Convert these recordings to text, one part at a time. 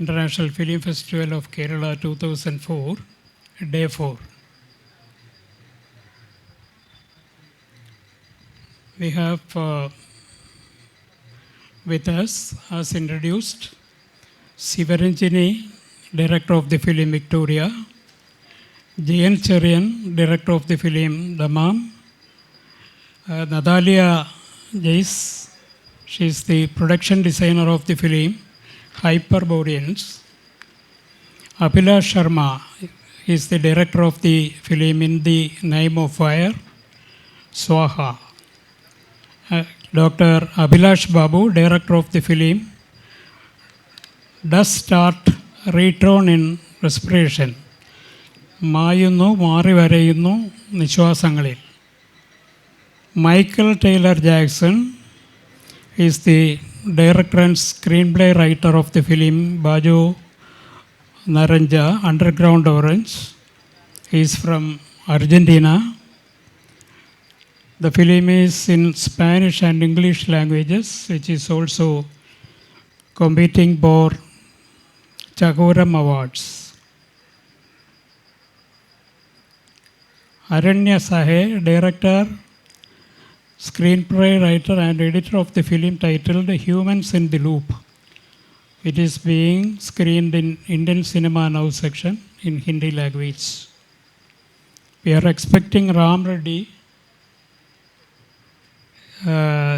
International Film Festival of Kerala 2004, Day 4. We have with us, as introduced, Sivaranjini, Director of the film Victoria, Jayan Cherian, Director of the film Damam, Natalia Jace, she is the production designer of the film Hyperboreans. Abhilash Sharma is the director of the film In the Name of Fire, Swaha. Dr. Abhilash Babu, director of the film Does Start Return in Respiration. മായുന്നു മാറി വരയുന്നു നിശ്വാസങ്ങളിൽ. Michael Tyler Jackson is the director and screenplay writer of the film Baju Naranja, Underground Orange. He is from Argentina. The film is in Spanish and English languages, which is also competing for Chagoram Awards. Aranya Sahe, director, screenplay writer and editor of the film titled Humans in the Loop. It is being screened in Indian Cinema Now section in Hindi language. We are expecting Ram Reddy.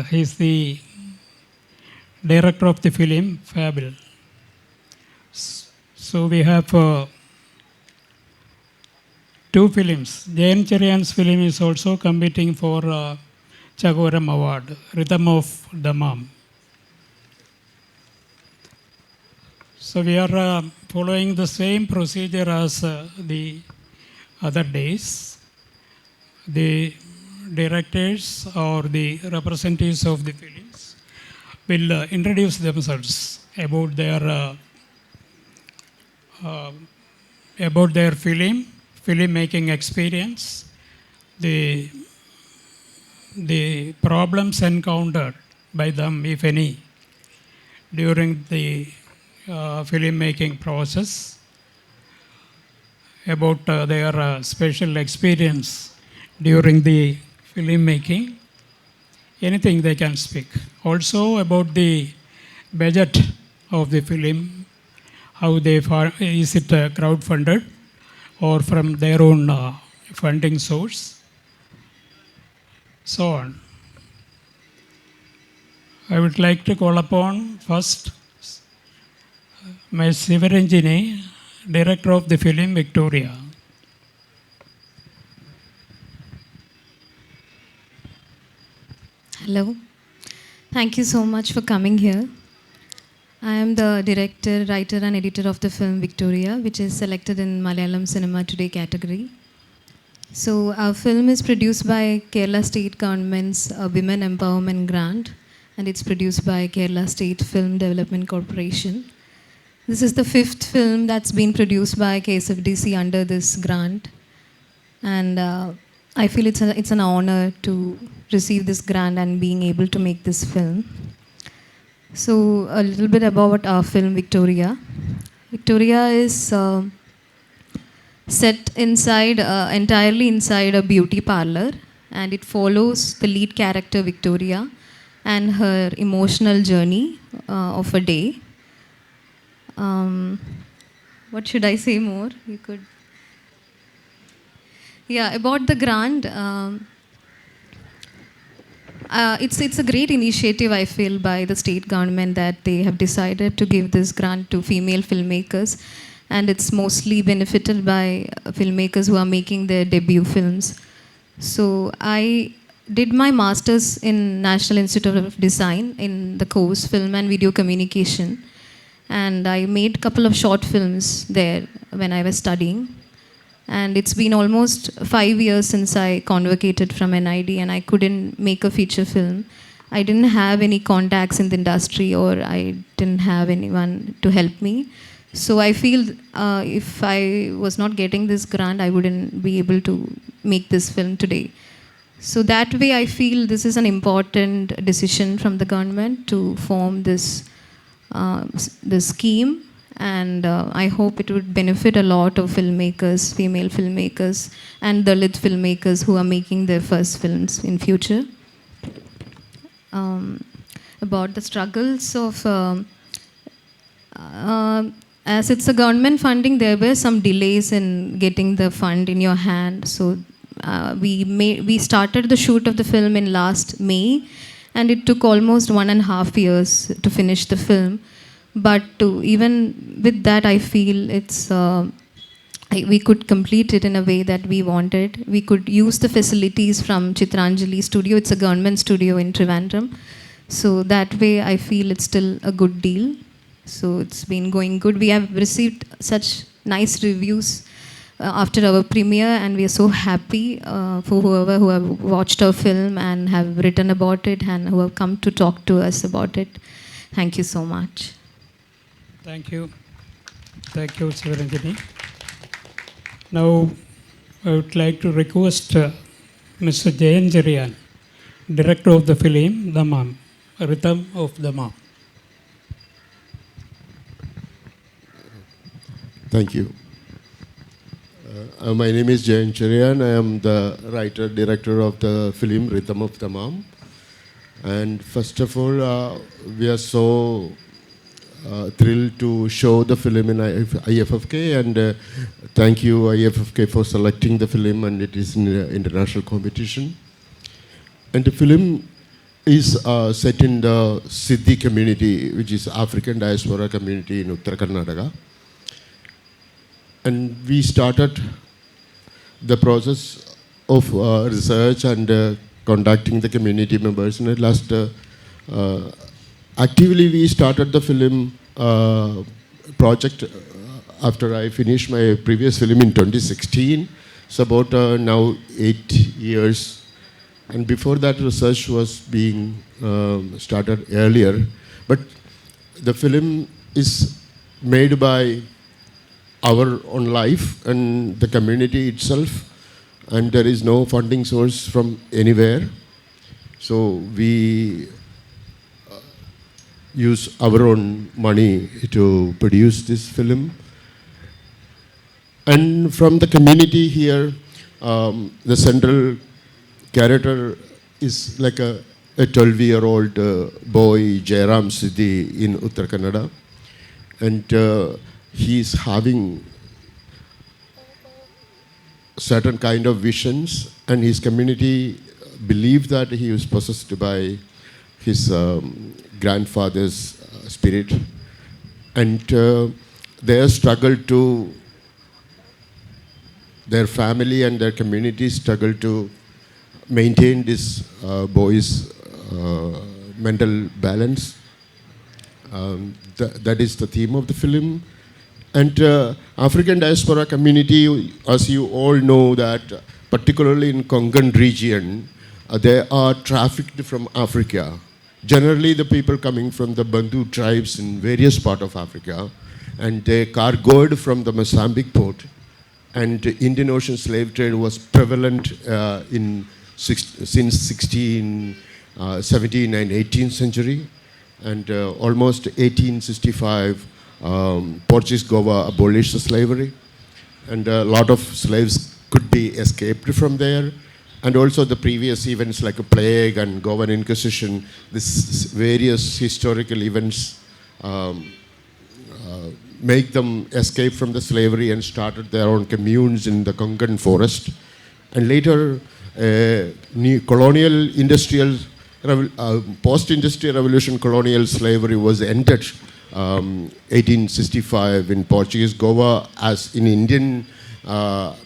He is the director of the film Fable. So we have two films. Jayan Cherian's film is also competing for Chagoram Award, Rhythm of Damam. So we are following the same procedure as the other days. The directors or the representatives of the films will introduce themselves about their film-making experience, the problems encountered by them, if any, during the film-making process, about their special experience during the film-making, anything they can speak. Also about the budget of the film, how they is it crowd-funded or from their own funding source, so on. I would like to call upon first my Sivaranjini, director of the film Victoria. Hello. Thank you so much for coming here. I am the director, writer and editor of the film Victoria, which is selected in Malayalam Cinema Today category. So our film is produced by Kerala State Government's Women Empowerment Grant, and it's produced by Kerala State Film Development Corporation. This is the 5th film that's been produced by KSFDC under this grant, and I feel it's an honor to receive this grant and being able to make this film. So a little bit about our film Victoria. Victoria is set entirely inside a beauty parlor, and it follows the lead character Victoria and her emotional journey of a day. What should I say more? You could. Yeah, about the grant. It's a great initiative, I feel, by the state government that they have decided to give this grant to female filmmakers, and it's mostly benefited by filmmakers who are making their debut films. So I did my master's in National Institute of Design in the course Film and Video Communication, and I made a couple of short films there when I was studying. And it's been almost 5 years since I convocated from NID, and I couldn't make a feature film. I didn't have any contacts in the industry, or I didn't have anyone to help me. So I feel if I was not getting this grant, I wouldn't be able to make this film today. So that way I feel this is an important decision from the government to form this scheme And I hope it would benefit a lot of filmmakers, female filmmakers, and Dalit filmmakers who are making their first films in future. About the struggles of, as it's a government funding, there were some delays in getting the fund in your hand. So we started the shoot of the film in last May, and it took almost 1.5 years to finish the film. But even with that, I feel it's we could complete it in a way that we wanted. We could use the facilities from Chitranjali studio. It's a government studio in Trivandrum. So that way, I feel it's still a good deal. So it's been going good. We have received such nice reviews after our premiere, and we are so happy for whoever who have watched our film and have written about it and who have come to talk to us about it. Thank you so much. Thank you. Thank you, Sivaranjani. Now, I would like to request Mr. Jayan Jarian, director of the film Damam, Rhythm of Damam. Thank you. My name is Jayan Charian. I am the writer-director of the film Rhythm of Damam. And first of all, we are so thrilled to show the film in IFFK, and thank you IFFK for selecting the film, and it is in an international competition. And the film is set in the Siddhi community, which is African diaspora community in Uttara Karnataka. And we started the process of research and contacting the community members. And at last, actively we started the film project after I finished my previous film in 2016. It's about now 8 years. And before that, research was being started earlier. But the film is made by our own life and the community itself, and there is no funding source from anywhere. So we use our own money to produce this film. And from the community here, the central character is like a 12-year-old boy, Jairam Siddhi in Uttara Kannada. And he's having certain kind of visions, and his community believe that he was possessed by his grandfather's spirit. And their struggle to, their family and their community struggle to maintain this boy's mental balance. That is the theme of the film. And African diaspora community, as you all know, that particularly in Konkan region, they are trafficked from Africa. Generally, the people coming from the Bantu tribes in various parts of Africa, and they cargoed from the Mozambique port. And Indian Ocean slave trade was prevalent since 16, 17 and 18th century. And almost 1865, Portuguese Goa abolished the slavery, and a lot of slaves could be escaped from there. And also the previous events like a plague and Goan Inquisition, these various historical events make them escape from the slavery and started their own communes in the Konkan forest. And later, colonial industrial, post-industrial revolution colonial slavery was ended 1865 in Portuguese Goa. As in Indian,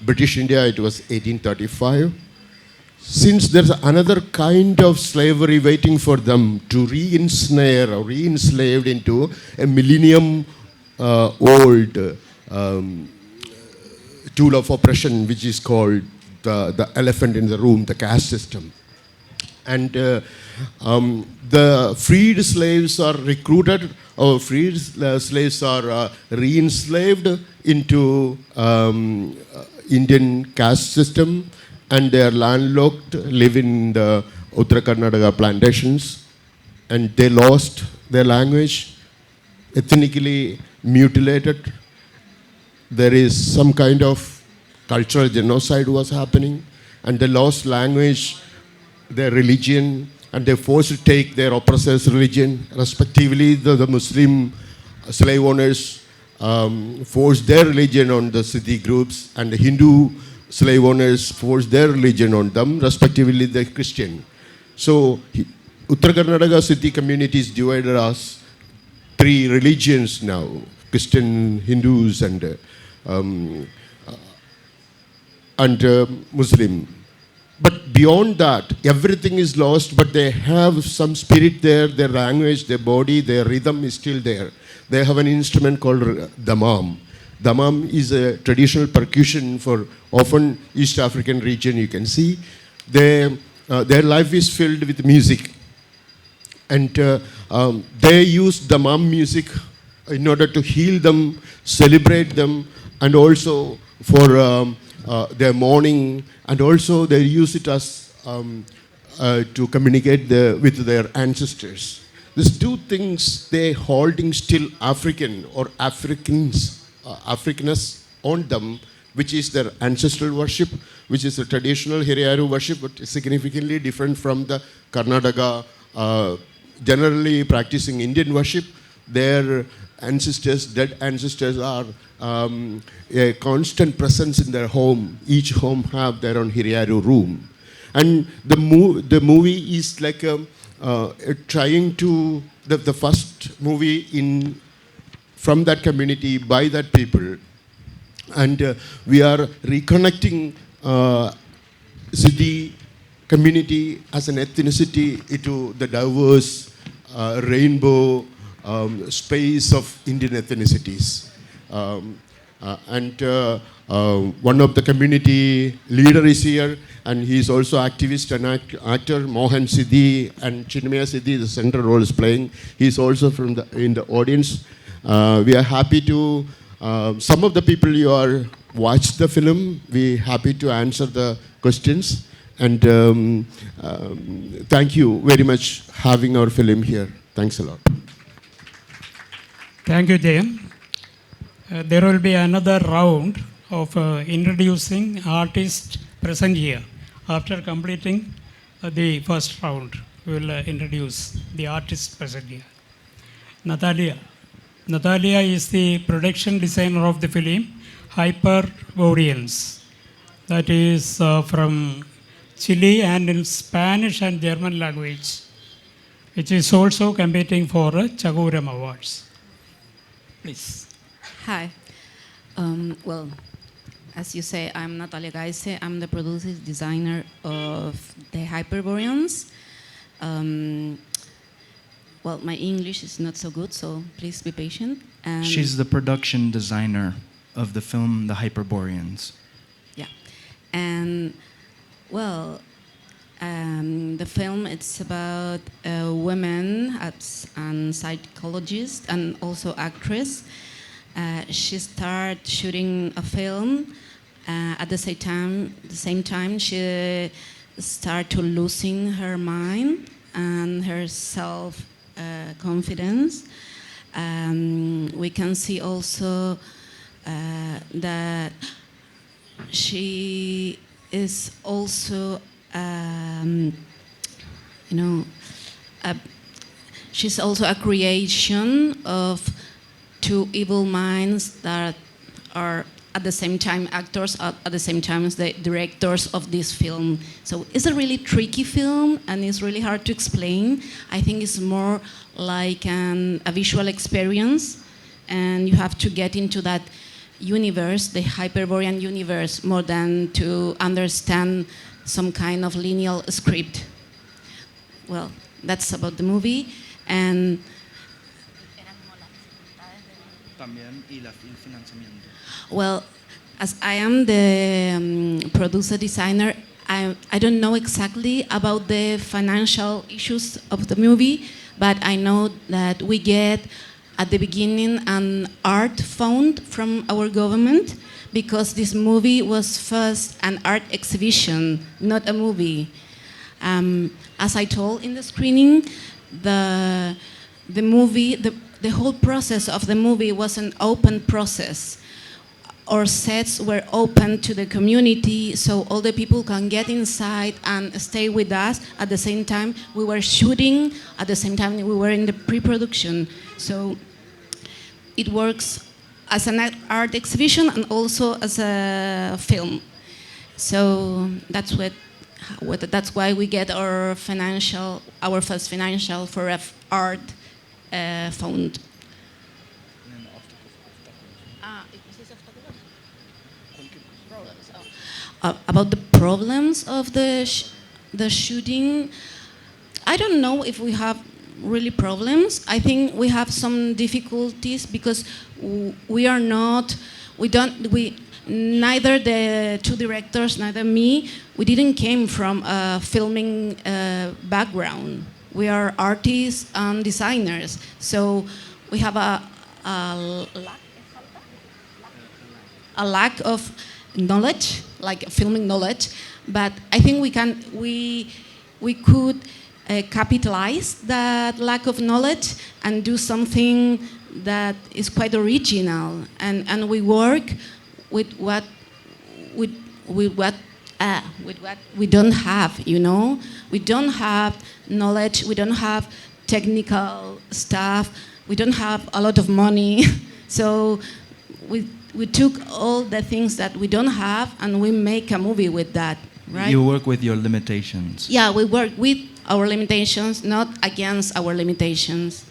British India, it was 1835. Since there's another kind of slavery waiting for them to re-ensnare or re-enslaved into a millennium old tool of oppression, which is called the elephant in the room, the caste system. And the freed slaves are recruited, or freed slaves are re-enslaved into Indian caste system, and they are landlocked, live in the Uttara Karnataka plantations, and they lost their language. Ethnically, mutilated. There is some kind of cultural genocide was happening, and they lost language, their religion, and they forced to take their oppressor's religion. Respectively, the Muslim slave owners forced their religion on the Siddhi groups, and the Hindu slave owners forced their religion on them, respectively the Christian. So Uttara Karnataka Siddhi community is divided as three religions now: Christian, Hindus, and Muslim. But beyond that, everything is lost, but they have some spirit there, their language, their body, their rhythm is still there. They have an instrument called damam. Damam is a traditional percussion for often East African region, you can see. Their life is filled with music. And they use damam music in order to heal them, celebrate them, and also for their mourning, and also they use it as to communicate with their ancestors. These two things, they holding still African or Africanness on them, which is their ancestral worship, which is a traditional Hiriyaru worship, but significantly different from the Karnataka generally practicing Indian worship. Their ancestors, dead ancestors, are a constant presence in their home. Each home have their own Hiriyaru room. And the movie is like trying to, the first movie from that community, by that people. And we are reconnecting Siddhi community as an ethnicity into the diverse rainbow space of Indian ethnicities. One of the community leader is here, and he is also activist and actor. Mohan Siddhi and Chinmaya Siddhi, the central role is playing. He is also in the audience. We are happy to, some of the people you are watch the film, we are happy to answer the questions. And thank you very much having our film here. Thanks a lot. Thank you, Jayan. There will be another round of introducing artists present here. After completing the first round, we will introduce the artists present here. Natalia. Natalia is the production designer of the film Hyperboreans. That is from Chile and in Spanish and German language, which is also competing for Chaguram Awards. Please. Hi. Well, as you say, I'm Natalia Gaise. I'm the producer designer of the Hyperboreans. Well, my English is not so good, so please be patient. And she's the production designer of the film The Hyperboreans. Yeah. And, well, the film, it's about a woman and psychologist and also actress. She started shooting a film. At the same time, she started to losing her mind and her self-confidence. We can see also that she is also, she's also a creation of two evil minds that are at the same time actors, at the same time as the directors of this film. So it's a really tricky film, and it's really hard to explain. I think it's more like a visual experience, and you have to get into that universe, the Hyperborean universe, more than to understand some kind of linear script. Well, that's about the movie. And well, as I am the producer designer, I don't know exactly about the financial issues of the movie, but I know that we get at the beginning an art fund from our government, because this movie was first an art exhibition, not a movie. As I told in the screening, the movie, the whole process of the movie was an open process. Our sets were open to the community, so all the people can get inside and stay with us. At the same time, we were shooting. At the same time, we were in the pre-production. So it works as an art exhibition and also as a film. So that's that's why we get our first financial for art fund. About the problems of the shooting, I don't know if we have really problems. I think we have some difficulties because neither the two directors, neither me, we didn't came from a filming background. We are artists and designers, so we have a lack of knowledge, like filming knowledge. But I think we could capitalize that lack of knowledge and do something that is quite original, and we work with what we don't have, you know. We don't have knowledge, we don't have technical stuff, we don't have a lot of money. So we took all the things that we don't have and we make a movie with that, right? You work with your limitations. Yeah, we work with our limitations, not against our limitations.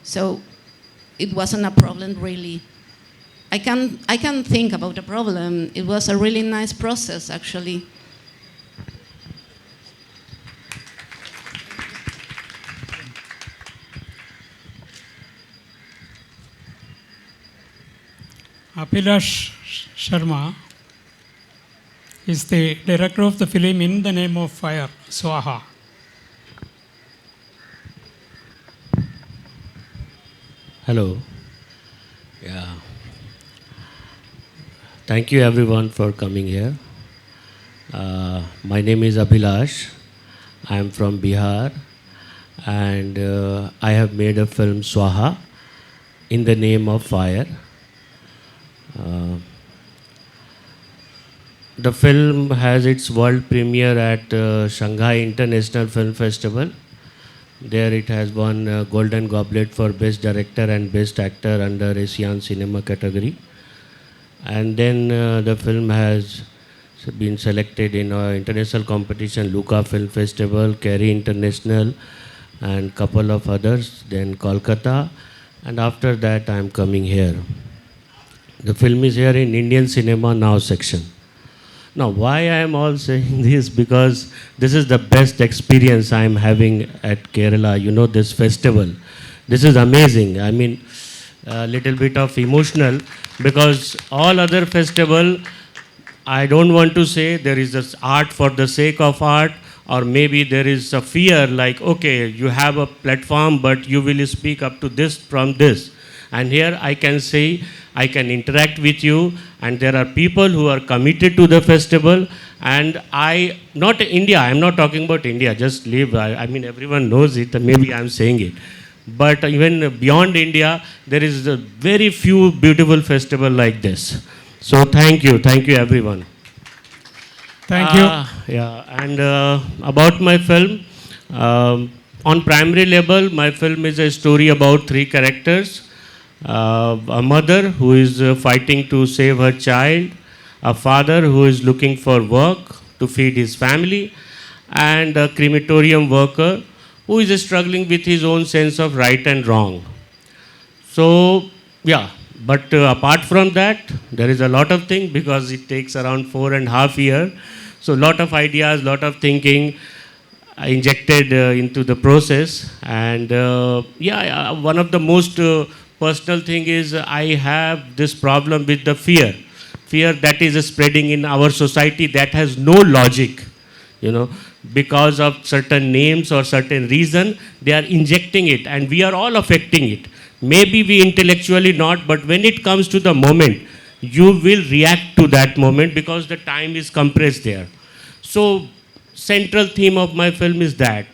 So it wasn't a problem, really. I can think about a problem. It was a really nice process, actually. Abhilash Sharma is the director of the film In the Name of Fire, Swaha. Hello. Yeah. Thank you everyone for coming here. My name is Abhilash. I am from Bihar and I have made a film Swaha, In the Name of Fire. The film has its world premiere at Shanghai International Film Festival. There it has won Golden Goblet for Best Director and Best Actor under Asian Cinema category. And then the film has been selected in international competition, Luca Film Festival, Kerry International, and couple of others, then Kolkata. And after that I am coming here. The film is here in Indian Cinema Now section. Now, why I am all saying this? Because this is the best experience I am having at Kerala. You know, this festival. This is amazing. I mean, a little bit of emotional because all other festival, I don't want to say there is this art for the sake of art, or maybe there is a fear like, okay, you have a platform, but you will speak up to this from this. And here I can say, I can interact with you, and there are people who are committed to the festival. And not India, I'm not talking about India, just leave. I mean, everyone knows it, maybe I'm saying it. But even beyond India, there is a very few beautiful festivals like this. So thank you everyone. Thank you. Yeah, and about my film, on primary level, my film is a story about three characters. A mother who is fighting to save her child, a father who is looking for work to feed his family, and a crematorium worker who is struggling with his own sense of right and wrong. So, yeah, but apart from that, there is a lot of things because it takes around 4.5 years. So, lot of ideas, lot of thinking injected into the process. And one of the most personal thing is I have this problem with the fear that is spreading in our society that has no logic, you know, because of certain names or certain reason, they are injecting it and we are all affecting it. Maybe we intellectually not, but when it comes to the moment, you will react to that moment because the time is compressed there. So, central theme of my film is that.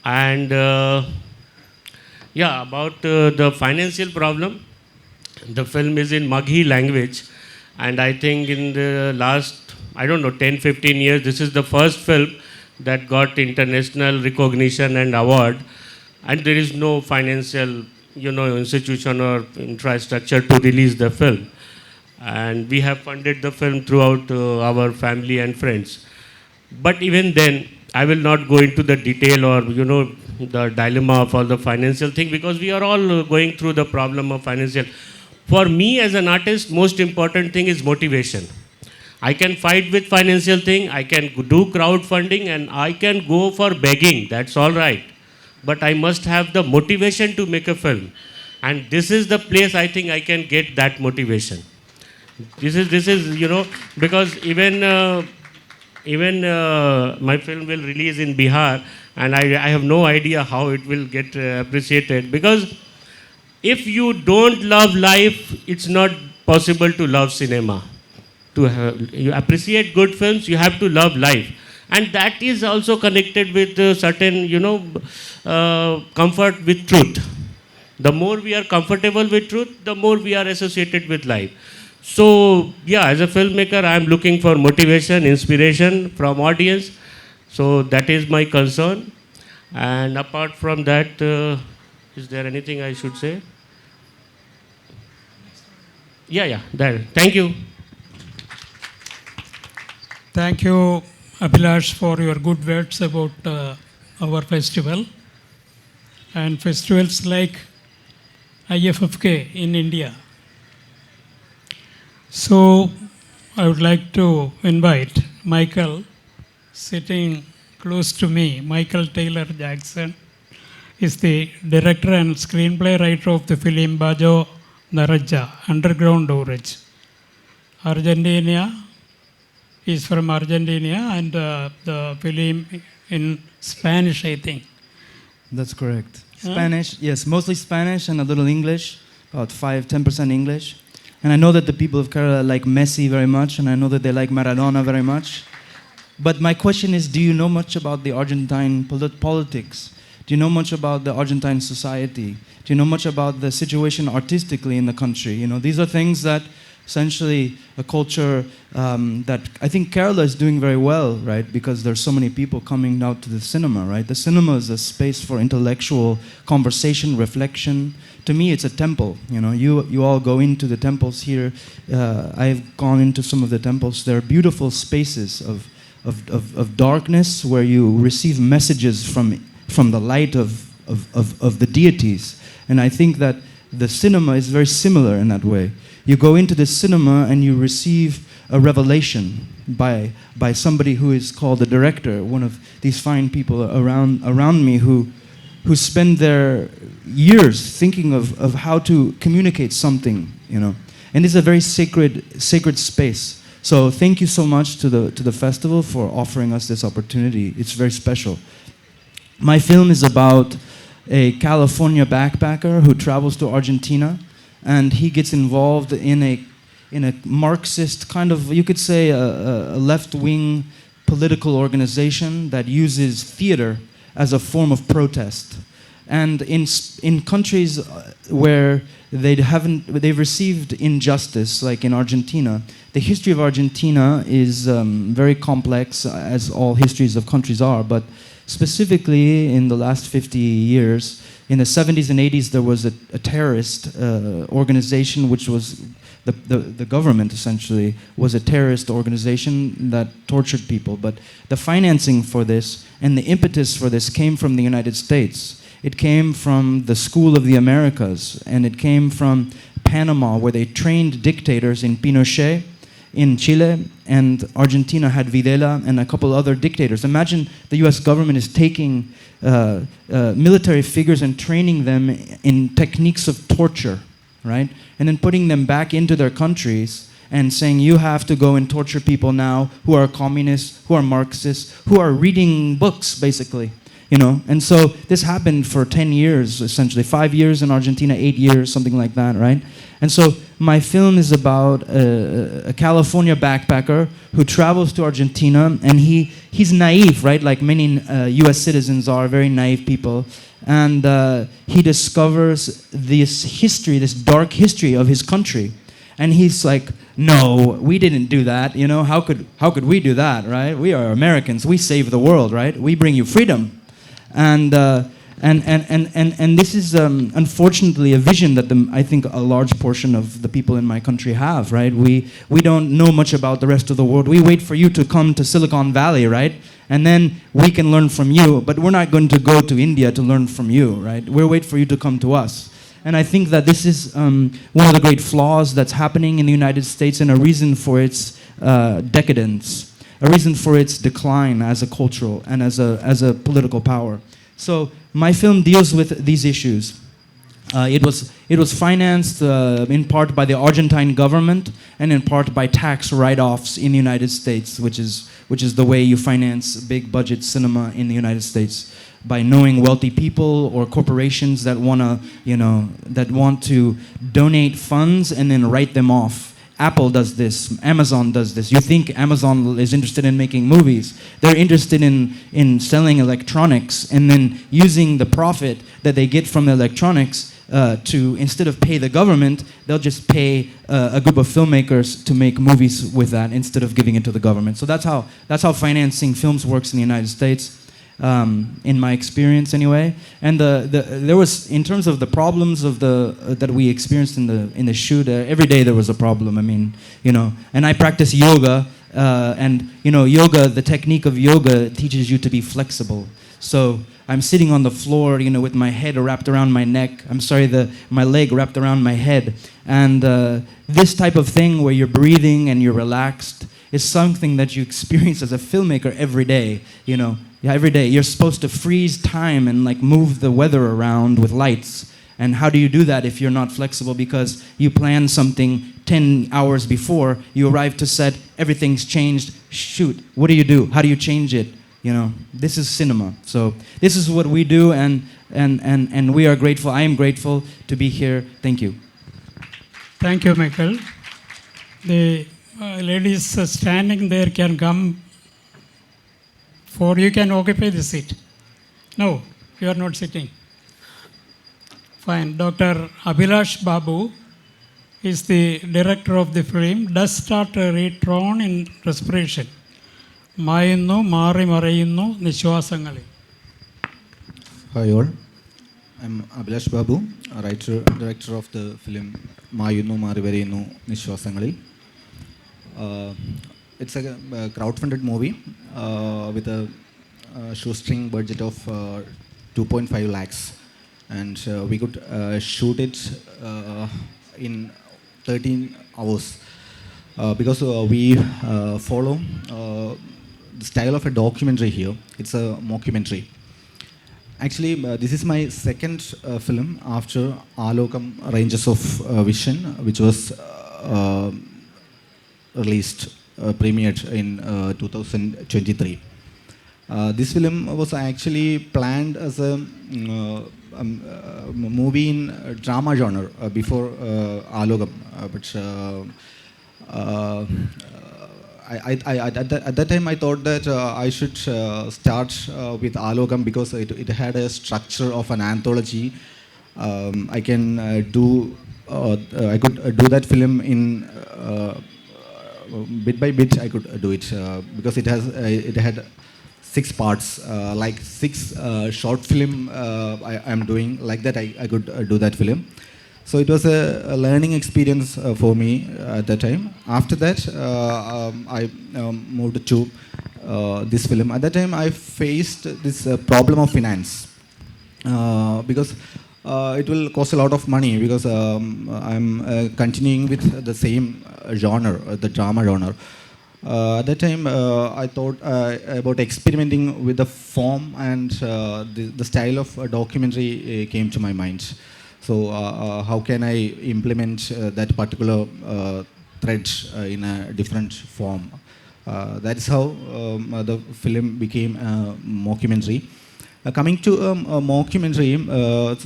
And Yeah, about the financial problem. The film is in Maghi language, and I think in the last, I don't know, 10, 15 years, this is the first film that got international recognition and award, and there is no financial, institution or infrastructure to release the film. And we have funded the film throughout our family and friends. But even then, I will not go into the detail or the dilemma of all the financial thing, because we are all going through the problem of financial. For me as an artist, most important thing is motivation. I can fight with financial thing, I can do crowdfunding, and I can go for begging. That's all right. But I must have the motivation to make a film, and this is the place I think I can get that motivation. This is because even my film will release in Bihar, and I have no idea how it will get appreciated, because if you don't love life, it's not possible to love cinema. You appreciate good films, you have to love life, and that is also connected with certain comfort with truth. The more we are comfortable with truth, the more we are associated with life. So, yeah, as a filmmaker, I am looking for motivation, inspiration from audience. So that is my concern. And apart from that, is there anything I should say? Yeah, there. Thank you. Thank you, Abhilash, for your good words about our festival. And festivals like IFFK in India. So I would like to invite Michael, sitting close to me. Michael Taylor Jackson is the director and screenplay writer of the film Bajo Naraja, Underground Orange. Argentina, is from Argentina, and the film in Spanish, I think. That's correct. Huh? Spanish, yes, mostly Spanish and a little English, about 5-10% English. And I know that the people of Kerala like Messi very much, and I know that they like Maradona very much. But my question is, do you know much about the Argentine politics? Do you know much about the Argentine society? Do you know much about the situation artistically in the country? These are things that essentially a culture that I think Kerala is doing very well, right? Because there's so many people coming out to the cinema, right? The cinema is a space for intellectual conversation, reflection. To me, it's a temple. You all go into the temples here. I've gone into some of the temples. They're beautiful spaces of darkness where you receive messages from the light of the deities. And I think that the cinema is very similar in that way. You go into the cinema and you receive a revelation by somebody who is called the director, one of these fine people around me who spend their years thinking of how to communicate something, And it's a very sacred space. So thank you so much to the festival for offering us this opportunity. It's very special. My film is about a California backpacker who travels to Argentina, and he gets involved in a Marxist kind of, you could say, a left-wing political organization that uses theater as a form of protest. And in countries where they've received injustice, like in Argentina, the history of Argentina is very complex, as all histories of countries are, but specifically in the last 50 years, in the 70s and 80s, there was a terrorist organization, which was the government, essentially, was a terrorist organization that tortured people. But the financing for this and the impetus for this came from the United States. It came from the School of the Americas, and it came from Panama, where they trained dictators in Pinochet, in Chile, and Argentina had Videla and a couple other dictators. Imagine the US government is taking military figures and training them in techniques of torture, right? And then putting them back into their countries and saying, you have to go and torture people now who are communists, who are Marxists, who are reading books, basically. And so this happened for 10 years, essentially, 5 years in Argentina, 8 years, something like that, right? And so my film is about a California backpacker who travels to Argentina, and he's naive, right? Like many US citizens are, very naive people. and he discovers this history, this dark history of his country, and he's like, no, we didn't do that. You know, how could we do that, right? We are Americans. We save the world, right? We bring you freedom, and this is unfortunately a vision that I think a large portion of the people in my country have, right? We don't know much about the rest of the world. We wait for you to come to Silicon Valley, right? And then we can learn from you, but we're not going to go to India to learn from you, right? We'll wait for you to come to us. And I think that this is one of the great flaws that's happening in the United States, and a reason for its decadence, a reason for its decline as a cultural and as a political power. So my film deals with these issues. It was financed in part by the Argentine government and in part by tax write-offs in the United States, which is the way you finance big budget cinema in the United States, by knowing wealthy people or corporations that want to donate funds and then write them off. Apple does this, Amazon does this. You think Amazon is interested in making movies. They're interested in selling electronics and then using the profit that they get from the electronics to, instead of pay the government, they'll just pay a group of filmmakers to make movies with that instead of giving it to the government. So that's how financing films works in the United States. In my experience, anyway, and there was, in terms of the problems of that we experienced in the shoot, every day there was a problem. I mean, and I practice yoga, and yoga, the technique of yoga teaches you to be flexible. So I'm sitting on the floor, with my head wrapped around my neck. My leg wrapped around my head, and this type of thing where you're breathing and you're relaxed is something that you experience as a filmmaker every day. Every day you're supposed to freeze time and move the weather around with lights. And how do you do that if you're not flexible? Because you plan something 10 hours before, you arrive to set, everything's changed. Shoot, what do you do? How do you change it? This is cinema. So this is what we do, and we are grateful. I am grateful to be here. Thank you. Thank you, Michael. The ladies standing there can come. For you can occupy the seat. No, you are not sitting. Fine. Dr. Abhilash Babu is the director of the film. Does start return in respiration. Mayunnu, Mari Marayunnu, Nishwasangali. Hi all. I'm Abhilash Babu, writer and director of the film Mayunnu, Mari Marayunnu, Nishwasangali. It's a crowdfunded movie with a shoestring budget of 2.5 lakhs, and we could shoot it in 13 hours because we follow the style of a documentary here. It's a mockumentary. Actually, this is my second film after Alokam Ranges of Vision, which was released. Premiered in 2023. This film was actually planned as a movie in drama genre before Alogam, but at that time I thought that I should start with Alogam because it had a structure of an anthology. I could do that film in bit by bit. I could do it because it had 6 parts, like 6 short film I am doing like that. I could do that film. So it was a learning experience for me at that time. After that, I moved to this film. At that time, I faced this problem of finance because it will cost a lot of money because I'm continuing with the same genre, the drama genre. At that time, I thought about experimenting with the form, and the style of a documentary came to my mind. So how can I implement that particular thread in a different form? That is how the film became a mockumentary. Coming to a mockumentary,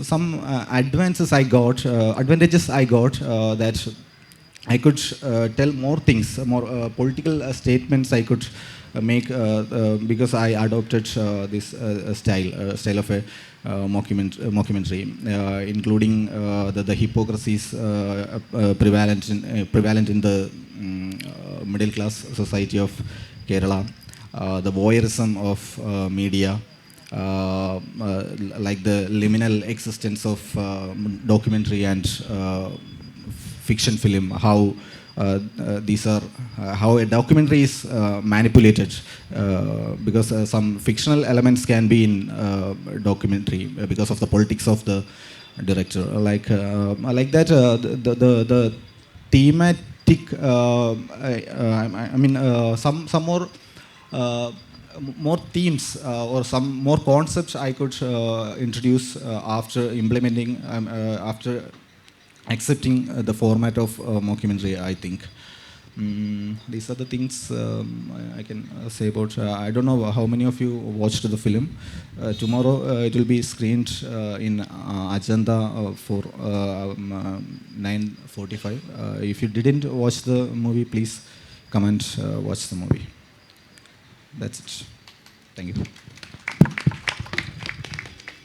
some advantages I got that I could tell more things, more political statements I could make because I adopted this style of a mockumentary, including the hypocrisies prevalent in the middle class society of Kerala, the voyeurism of media, like the liminal existence of documentary and fiction film, how these are how a documentary is manipulated, because some fictional elements can be in documentary because of the politics of the director, like that. The thematic, I mean, some more themes or some more concepts I could introduce after implementing, after accepting the format of mockumentary, I think. These are the things I can say about. I don't know how many of you watched the film. Tomorrow it will be screened in Agenda for 9:45. If you didn't watch the movie, please come and watch the movie. That's it. Thank you.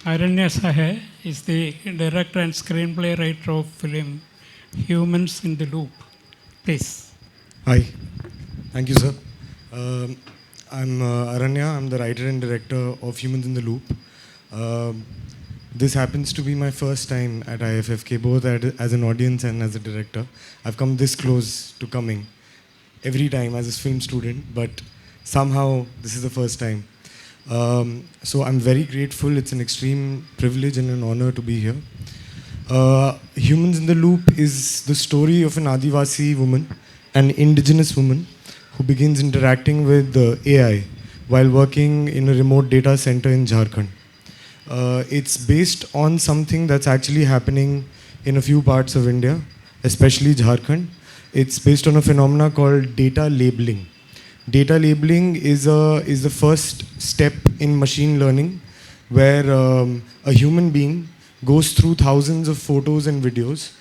Aranya Sahay is the director and screenplay writer of film Humans in the Loop. Please. Hi. Thank you, sir. I'm Aranya. I'm the writer and director of Humans in the Loop. This happens to be my first time at IFFK, both as an audience and as a director. I've come this close to coming every time as a film student, but somehow this is the first time. So I'm very grateful. It's an extreme privilege and an honor to be here. Humans in the Loop is the story of an Adivasi woman, an indigenous woman, who begins interacting with AI while working in a remote data center in Jharkhand. It's based on something that's actually happening in a few parts of India, especially Jharkhand. It's based on a phenomena called data labeling. Data labeling is the first step in machine learning, where a human being goes through thousands of photos and videos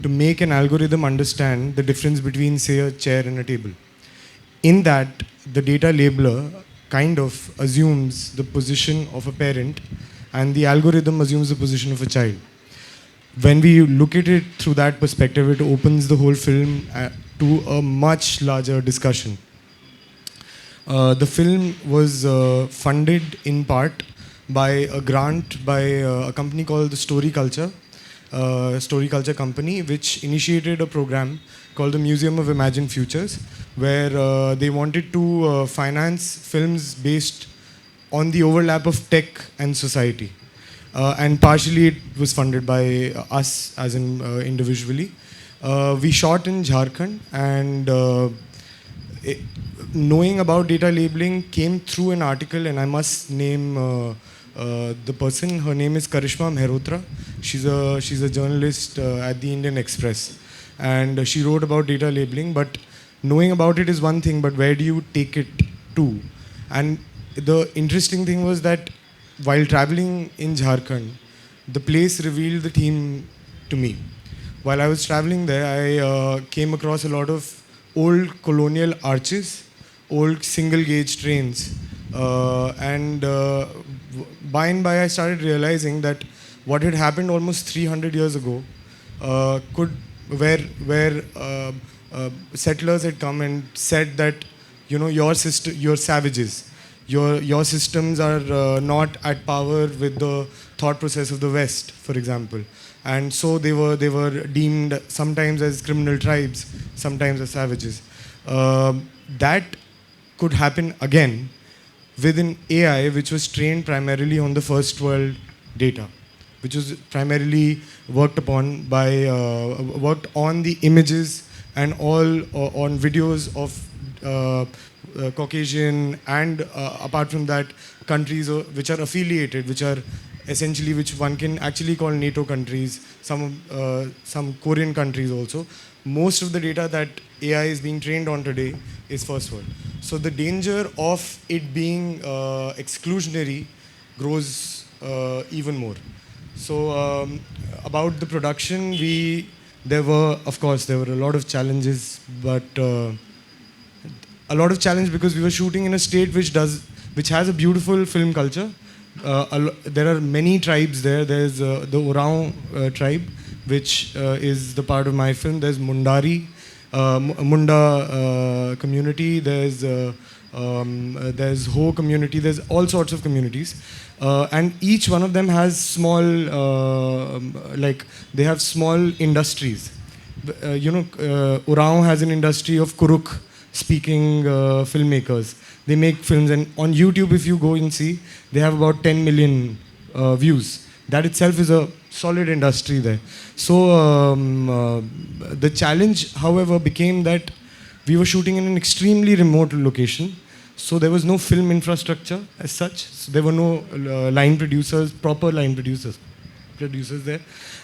to make an algorithm understand the difference between, say, a chair and a table. In that, the data labeler kind of assumes the position of a parent, and the algorithm assumes the position of a child. When we look at it through that perspective, it opens the whole film to a much larger discussion. The film was funded in part by a grant by a company called the Story Culture Company, which initiated a program called the Museum of Imagined Futures, where they wanted to finance films based on the overlap of tech and society. And partially it was funded by us as in individually. We shot in Jharkhand, and knowing about data labeling came through an article, and I must name the person. Her name is Karishma Mehrotra. She's a journalist at the Indian Express, and she wrote about data labeling. But knowing about it is one thing, but where do you take it to? And the interesting thing was that while traveling in Jharkhand, the place revealed the theme to me. While I was traveling there, I came across a lot of old colonial arches, old single gauge trains, and by and by I started realizing that what had happened almost 300 years ago where settlers had come and said that, you know, you're savages, your systems are not at power with the thought process of the West, for example. And so they were deemed sometimes as criminal tribes, sometimes as savages. That could happen again with an AI which was trained primarily on the first world data, which was primarily worked on the images and all on videos of Caucasian and apart from that countries which are affiliated, which one can actually call NATO countries, some Korean countries also. Most of the data that AI is being trained on today is first world. So the danger of it being exclusionary grows even more. So about the production, there were a lot of challenges, but a lot of challenge because we were shooting in a state which has a beautiful film culture. There are many tribes there. There's the Oraon tribe, which is the part of my film. There's Mundari, Munda community. There's Ho community. There's all sorts of communities, and each one of them has small, they have small industries. Oraon has an industry of Kuruk speaking filmmakers. They make films, and on YouTube, if you go and see, they have about 10 million views. That itself is a solid industry there. So the challenge, however, became that we were shooting in an extremely remote location. So there was no film infrastructure as such. So there were no proper line producers there.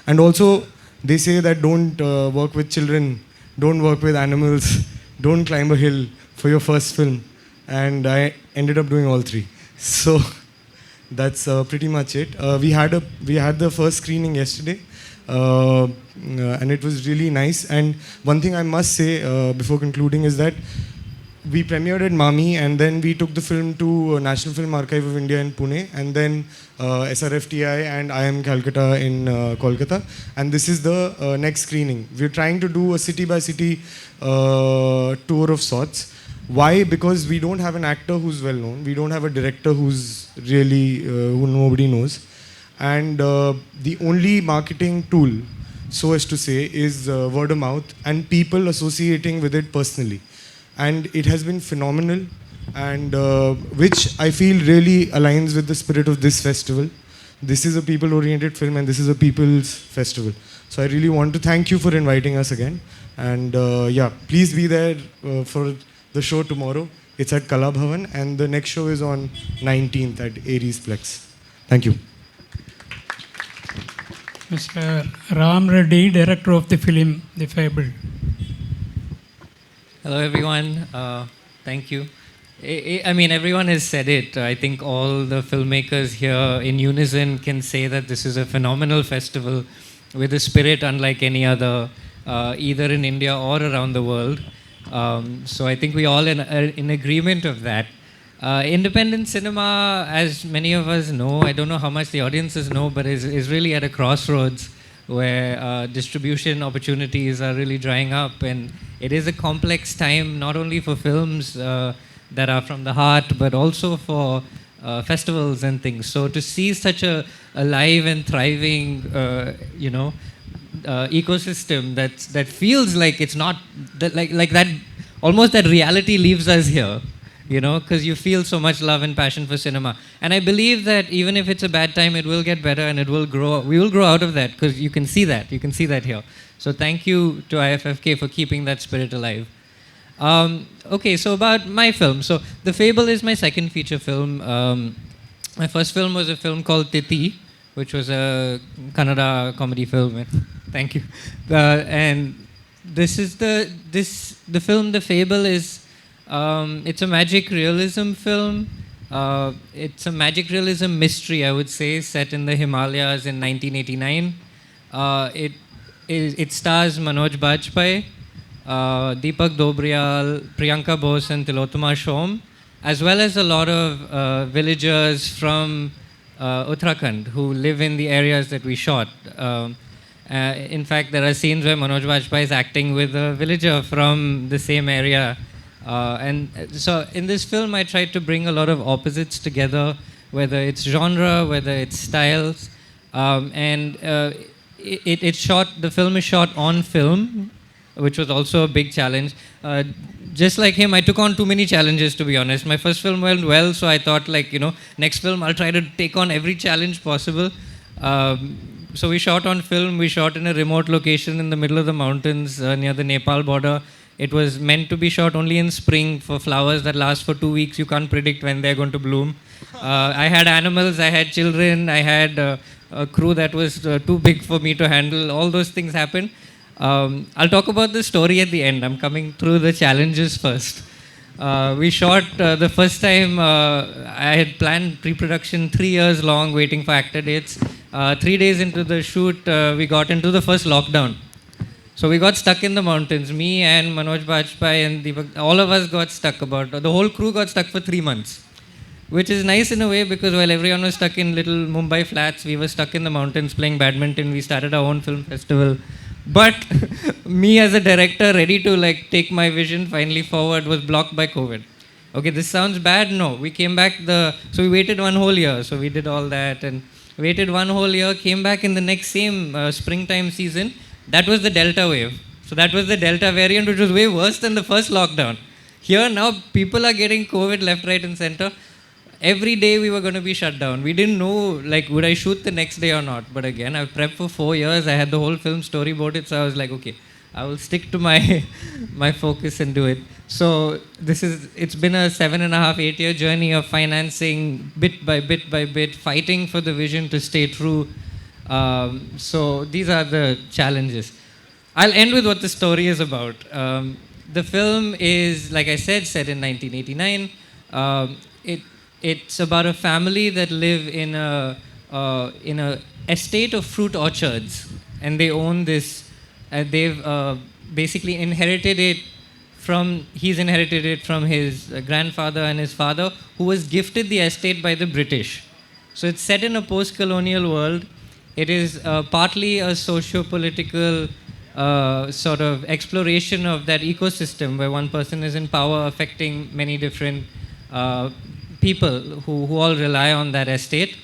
And also, they say that don't work with children, don't work with animals, don't climb a hill for your first film. And I ended up doing all three. So that's pretty much it. We had the first screening yesterday, and it was really nice. And one thing I must say before concluding is that we premiered at Mami, and then we took the film to National Film Archive of India in Pune, and then SRFTI and IIM Calcutta in Kolkata. And this is the next screening. We're trying to do a city-by-city tour of sorts. Why? Because we don't have an actor who's well known. We don't have a director who's really, who nobody knows. And the only marketing tool, so as to say, is word of mouth and people associating with it personally. And it has been phenomenal, and which I feel really aligns with the spirit of this festival. This is a people-oriented film, and this is a people's festival. So I really want to thank you for inviting us again. And please be there for the show tomorrow. It's at Kala Bhavan, and the next show is on 19th at Aries Plex. Thank you. Mr. Ram Reddy, director of the film The Fable. Hello, everyone. Thank you. I mean, everyone has said it. I think all the filmmakers here in unison can say that this is a phenomenal festival with a spirit unlike any other, either in India or around the world. So I think we all in agreement of that. Independent cinema, as many of us know, I don't know how much the audiences know, but is really at a crossroads where distribution opportunities are really drying up, and it is a complex time not only for films that are from the heart, but also for festivals and things. So to see such a alive and thriving, ecosystem that feels like it's not like that, almost that reality leaves us here, because you feel so much love and passion for cinema. And I believe that even if it's a bad time, it will get better and it will grow. We will grow out of that, because you can see that here. So thank you to IFFK for keeping that spirit alive. Okay, so about my film. So The Fable is my second feature film. My first film was a film called Titi, which was a Kannada comedy film. Thank you. And this is the film The Fable is, it's a magic realism film. It's a magic realism mystery, I would say, set in the Himalayas in 1989. It stars Manoj Bajpayee, Deepak Dobriyal, Priyanka Bose and Tilotama Shom, as well as a lot of villagers from Uttarakhand who live in the areas that we shot. In fact, there are scenes where Manoj Bajpayee is acting with a villager from the same area. And so in this film, I tried to bring a lot of opposites together, whether it's genre, whether it's styles. The film is shot on film, which was also a big challenge. Just like him, I took on too many challenges, to be honest. My first film went well, so I thought, next film I'll try to take on every challenge possible. So we shot on film. We shot in a remote location in the middle of the mountains near the Nepal border. It was meant to be shot only in spring for flowers that last for 2 weeks. You can't predict when they're going to bloom. I had animals, I had children, I had a crew that was too big for me to handle. All those things happened. I'll talk about the story at the end. I'm coming through the challenges first. We shot the first time, I had planned pre-production 3 years long, waiting for actor dates. 3 days into the shoot, we got into the first lockdown. So we got stuck in the mountains. Me and Manoj Bajpayee and Deepak, all of us got stuck the whole crew got stuck for 3 months. Which is nice in a way because while everyone was stuck in little Mumbai flats, we were stuck in the mountains playing badminton. We started our own film festival. But me as a director, ready to like take my vision finally forward, was blocked by COVID. Okay, this sounds bad. No, we came back so we waited 1 whole year. So we did all that and waited 1 whole year, came back in the next same springtime season. That was the Delta wave. So that was the Delta variant, which was way worse than the first lockdown. Here now, people are getting COVID left, right and center. Every day we were going to be shut down. We didn't know, like, would I shoot the next day or not? But again, I've prepped for 4 years. I had the whole film storyboarded, so I was like, okay, I will stick to my my focus and do it. So it's been a 7.5, 8-year journey of financing bit by bit, fighting for the vision to stay true. So these are the challenges. I'll end with what the story is about. The film is, like I said, set in 1989. It's about a family that live in a estate of fruit orchards, and they own this. They've basically inherited it he's inherited it from his grandfather and his father, who was gifted the estate by the British. So it's set in a post-colonial world. It is partly a socio-political sort of exploration of that ecosystem where one person is in power affecting many different people who all rely on that estate.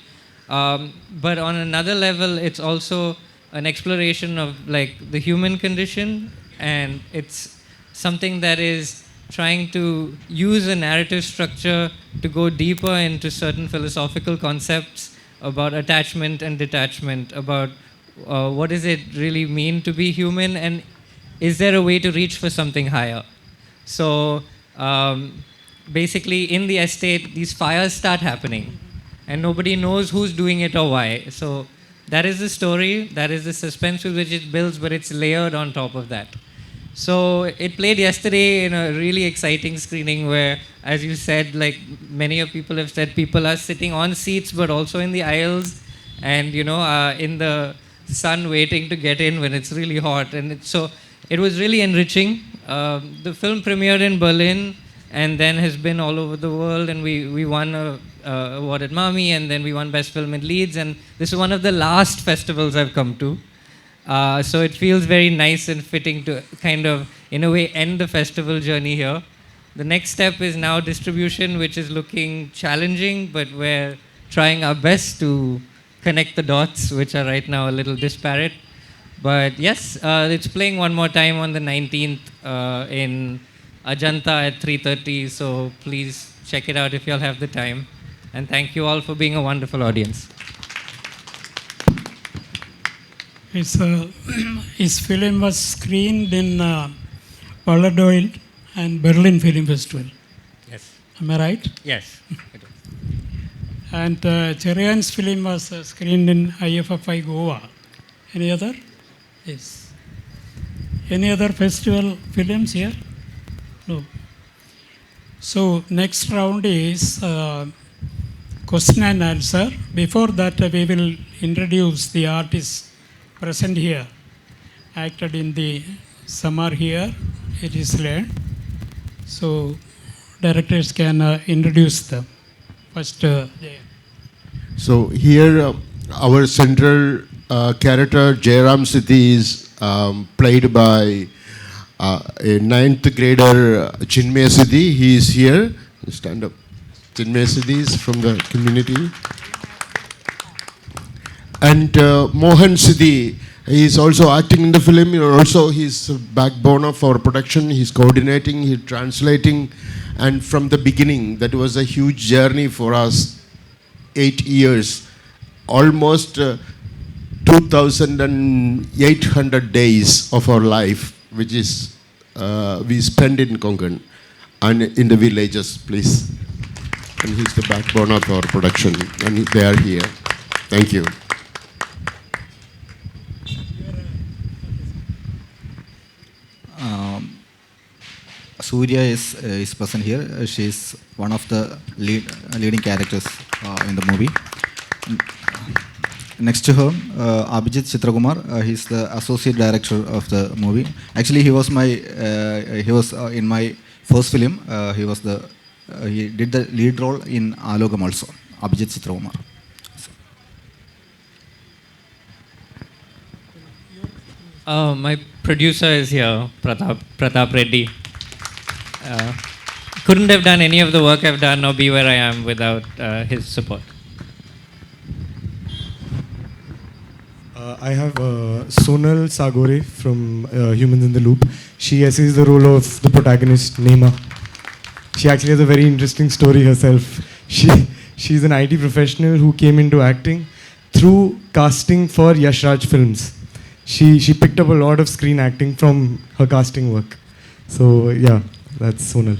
But on another level, it's also an exploration of like the human condition, and it's something that is trying to use a narrative structure to go deeper into certain philosophical concepts about attachment and detachment, about what does it really mean to be human, and is there a way to reach for something higher? So basically in the estate, these fires start happening and nobody knows who's doing it or why. So that is the story, that is the suspense with which it builds, but it's layered on top of that. So it played yesterday in a really exciting screening where, as you said, like many of people have said, people are sitting on seats but also in the aisles and, you know, in the sun waiting to get in when it's really hot. And so it was really enriching. The film premiered in Berlin and then has been all over the world, and we won an award at Mami, and then we won Best Film in Leeds, and this is one of the last festivals I've come to. So it feels very nice and fitting to kind of, in a way, end the festival journey here. The next step is now distribution, which is looking challenging, but we're trying our best to connect the dots, which are right now a little disparate. But yes, it's playing one more time on the 19th in Ajanta at 3:30, so please check it out if you all have the time. And thank you all for being a wonderful audience. His film was screened in Valladolid and Berlin Film Festival. Yes. Am I right? Yes. And Cherian's film was screened in IFFK Goa. Any other? Yes. Any other festival films here? No. So next round is question and answer. Before that, we will introduce the artists present here, acted in the summer here. It is learned. So directors can introduce them. First, So here our central character Jairam Siddhi is played by a 9th grader Chinmay Siddhi. He is here. Stand up. Chinmay Siddhi is from the community. And Mohan Siddhi, he is also acting in the film. He's backbone of our production. He's coordinating, he's translating. And from the beginning, that was a huge journey for us. 8 years, almost 2,800 days of our life, which is we spend in Konkan and in the villages, please. And he's the backbone of our production, and they are here. Thank you. Surya is present here. She is one of the leading characters in the movie. next to her, Abhijit Chitrakumar. He's the associate director of the movie. Actually, he was in my first film. He did the lead role in Alogam also. Abhijit Chitrakumar. My producer is here, Pratap Reddy. Couldn't have done any of the work I've done or be where I am without his support. I have Sonal Sagore from Humans in the Loop. She essays the role of the protagonist, Nema. She actually has a very interesting story herself. She's an IT professional who came into acting through casting for Yash Raj films. She picked up a lot of screen acting from her casting work. So yeah, that's Sonal.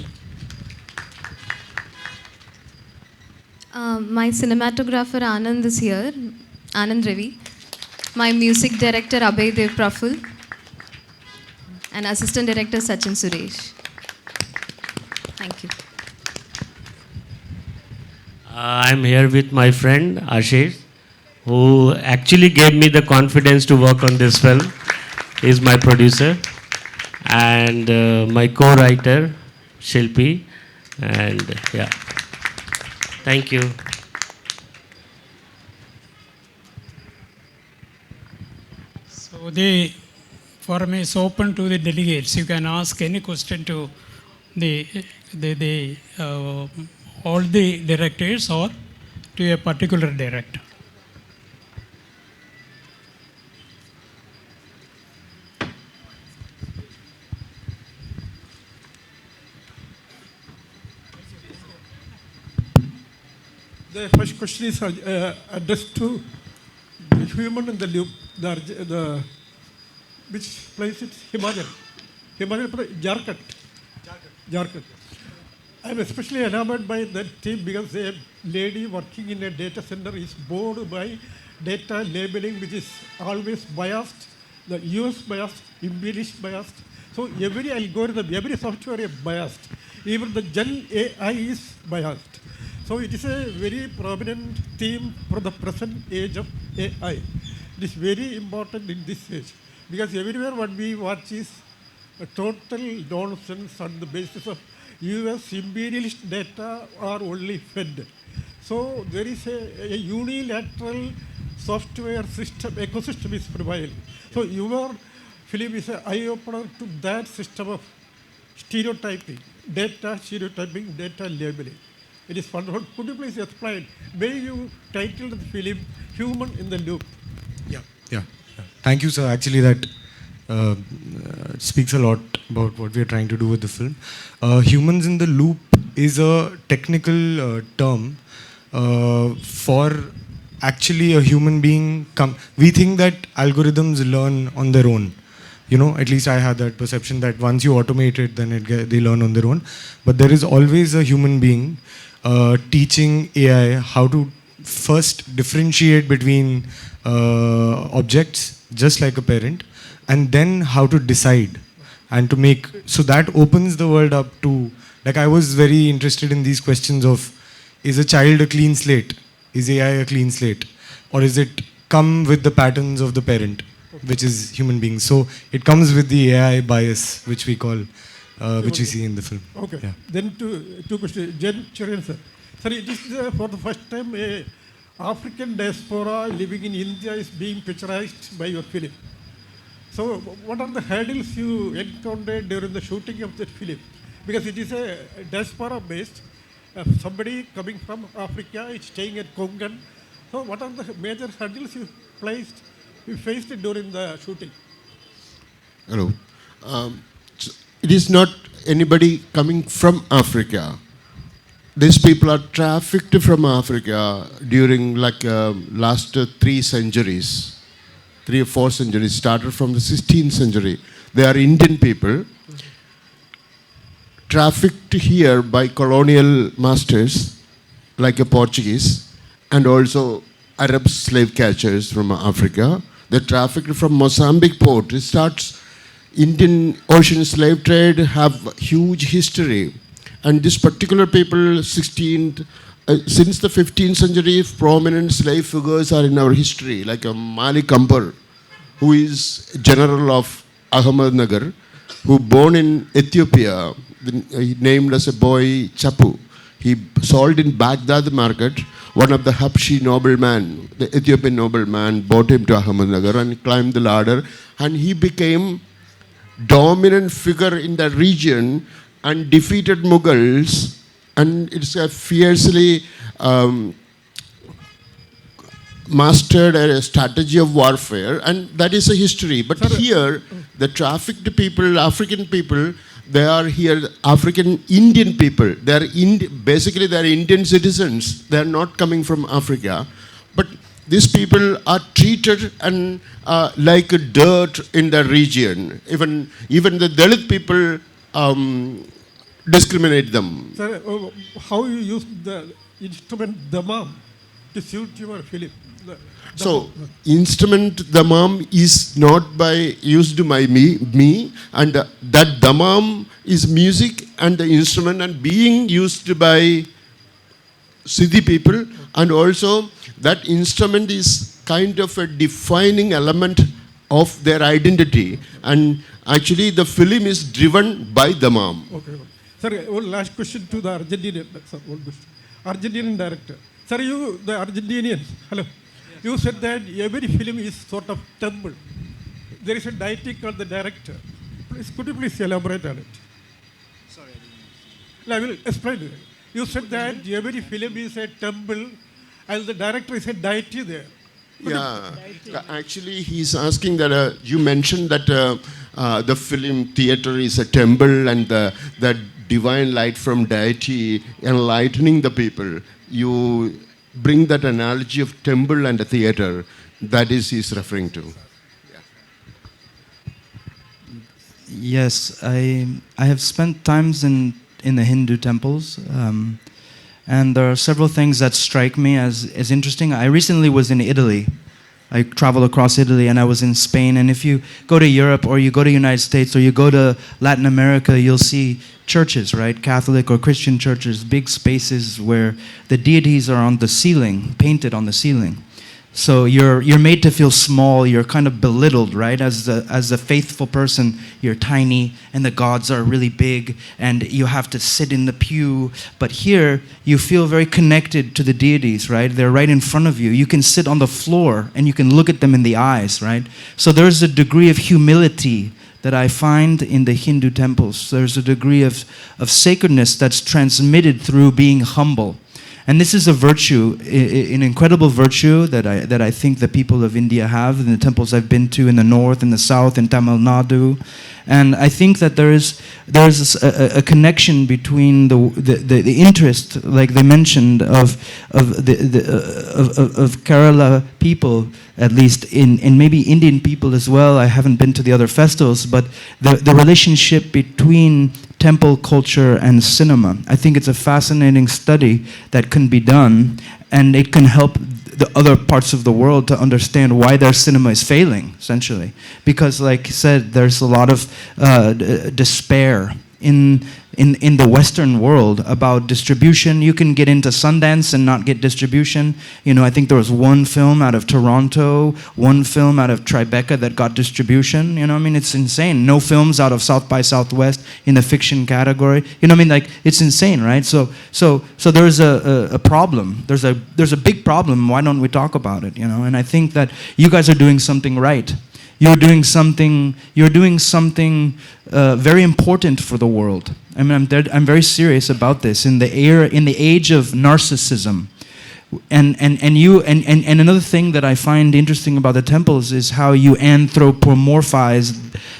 My cinematographer Anand is here, Anand Ravi. My music director Abhay Dev Praful. And assistant director Sachin Suresh. Thank you. I'm here with my friend Ashish, who actually gave me the confidence to work on this film. He's my producer. And my co-writer, Shilpi. And yeah. Thank you. So the forum is open to the delegates. You can ask any question to all the directors or to a particular director. The first question is addressed to the human in the loop, which place it? Himachal Pradesh, Jharkhand. I am especially enamored by that team because a lady working in a data center is bored by data labeling, which is always biased, the US biased, imperialist biased. So every algorithm, every software is biased. Even the Gen AI is biased. So it is a very prominent theme for the present age of AI. It is very important in this age because everywhere what we watch is a total nonsense on the basis of US imperialist data are only fed. So there is a unilateral software system, ecosystem is prevailing. So your film is an eye-opener to that system of stereotyping, data labeling. It is wonderful. Could you please explain? May you titled the film Human in the Loop? Yeah. Thank you, sir. Actually, that speaks a lot about what we are trying to do with the film. Humans in the Loop is a technical term for actually a human being. We think that algorithms learn on their own. At least I had that perception that once you automate it, then they learn on their own. But there is always a human being teaching AI how to first differentiate between objects, just like a parent, and then how to decide and to make. So that opens the world up to, like, I was very interested in these questions of, is a child a clean slate? Is AI a clean slate? Or is it come with the patterns of the parent, which is human beings? So it comes with the AI bias, which we call, which we see in the film. Okay. Yeah. Then two questions. Jen Cherian, sir. Sir, it is for the first time a African diaspora living in India is being picturized by your film. So what are the hurdles you encountered during the shooting of that film? Because it is a diaspora based, somebody coming from Africa is staying at Kongan. So what are the major hurdles you faced during the shooting? Hello. It is not anybody coming from Africa. These people are trafficked from Africa during last 3 centuries. 3 or 4 centuries, started from the 16th century. They are Indian people, trafficked here by colonial masters, like a Portuguese, and also Arab slave catchers from Africa. They trafficked from Mozambique port. It starts, Indian ocean slave trade have huge history. And this particular people, 16th, since the 15th century, prominent slave figures are in our history, like Malik Ambar, who is general of Ahmednagar, who born in Ethiopia, he named as a boy Chapu. He sold in Baghdad market. One of the Habshi nobleman, the Ethiopian nobleman, brought him to Ahmednagar and climbed the ladder, and he became dominant figure in that region and defeated Mughals. And it's a fiercely mastered a strategy of warfare, and that is a history. But here, the trafficked people, African people, they are here, African Indian people. They are basically they are Indian citizens. They are not coming from Africa, but these people are treated and like dirt in the region. Even the Dalit people discriminate them. Sir, how you use the instrument damam to suit your film? So, instrument damam is not used by me, and that damam is music and the instrument and being used by Siddhi people, and also that instrument is kind of a defining element of their identity, and actually the film is driven by damam. Okay. Sir, one last question to the Argentinian, sir, one question. Argentinian director. Sir, you, the Argentinians, hello. You said that every film is sort of temple. There is a deity called the director. Please, could you please elaborate on it? Sorry, I will explain it. You said that every film is a temple and the director is a deity there. Yeah, actually he's asking that you mentioned that the film theater is a temple and the divine light from deity enlightening the people. You bring that analogy of temple and a theater, that is he's referring to. Yes, I have spent times in the Hindu temples, and there are several things that strike me as interesting. I recently was in Italy. I traveled across Italy and I was in Spain, and if you go to Europe or you go to the United States or you go to Latin America, you'll see churches, right? Catholic or Christian churches, big spaces where the deities are on the ceiling, painted on the ceiling. So you're made to feel small, you're kind of belittled, right? As a faithful person, you're tiny and the gods are really big and you have to sit in the pew. But here, you feel very connected to the deities, right? They're right in front of you. You can sit on the floor and you can look at them in the eyes, right? So there's a degree of humility that I find in the Hindu temples. There's a degree of sacredness that's transmitted through being humble. And this is a virtue, an incredible virtue that I think the people of India have in the temples I've been to in the north, in the south, in Tamil Nadu. And I think that there is a connection between the interest, like they mentioned, of Kerala people, at least, in maybe Indian people as well. I haven't been to the other festivals, but the relationship between temple culture and cinema. I think it's a fascinating study that can be done, and it can help the other parts of the world to understand why their cinema is failing, essentially. Because, like I said, there's a lot of despair in the Western world about distribution. You can get into Sundance and not get distribution. You know, I think there was one film out of Toronto, one film out of Tribeca that got distribution. You know, I mean, it's insane. No films out of South by Southwest in the fiction category. You know, I mean, like, it's insane, right? So there's a problem. There's a big problem. Why don't we talk about it? You know, and I think that you guys are doing something right. You're doing something very important for the world. I mean, I'm very serious about this. In the age of narcissism, and another thing that I find interesting about the temples is how you anthropomorphize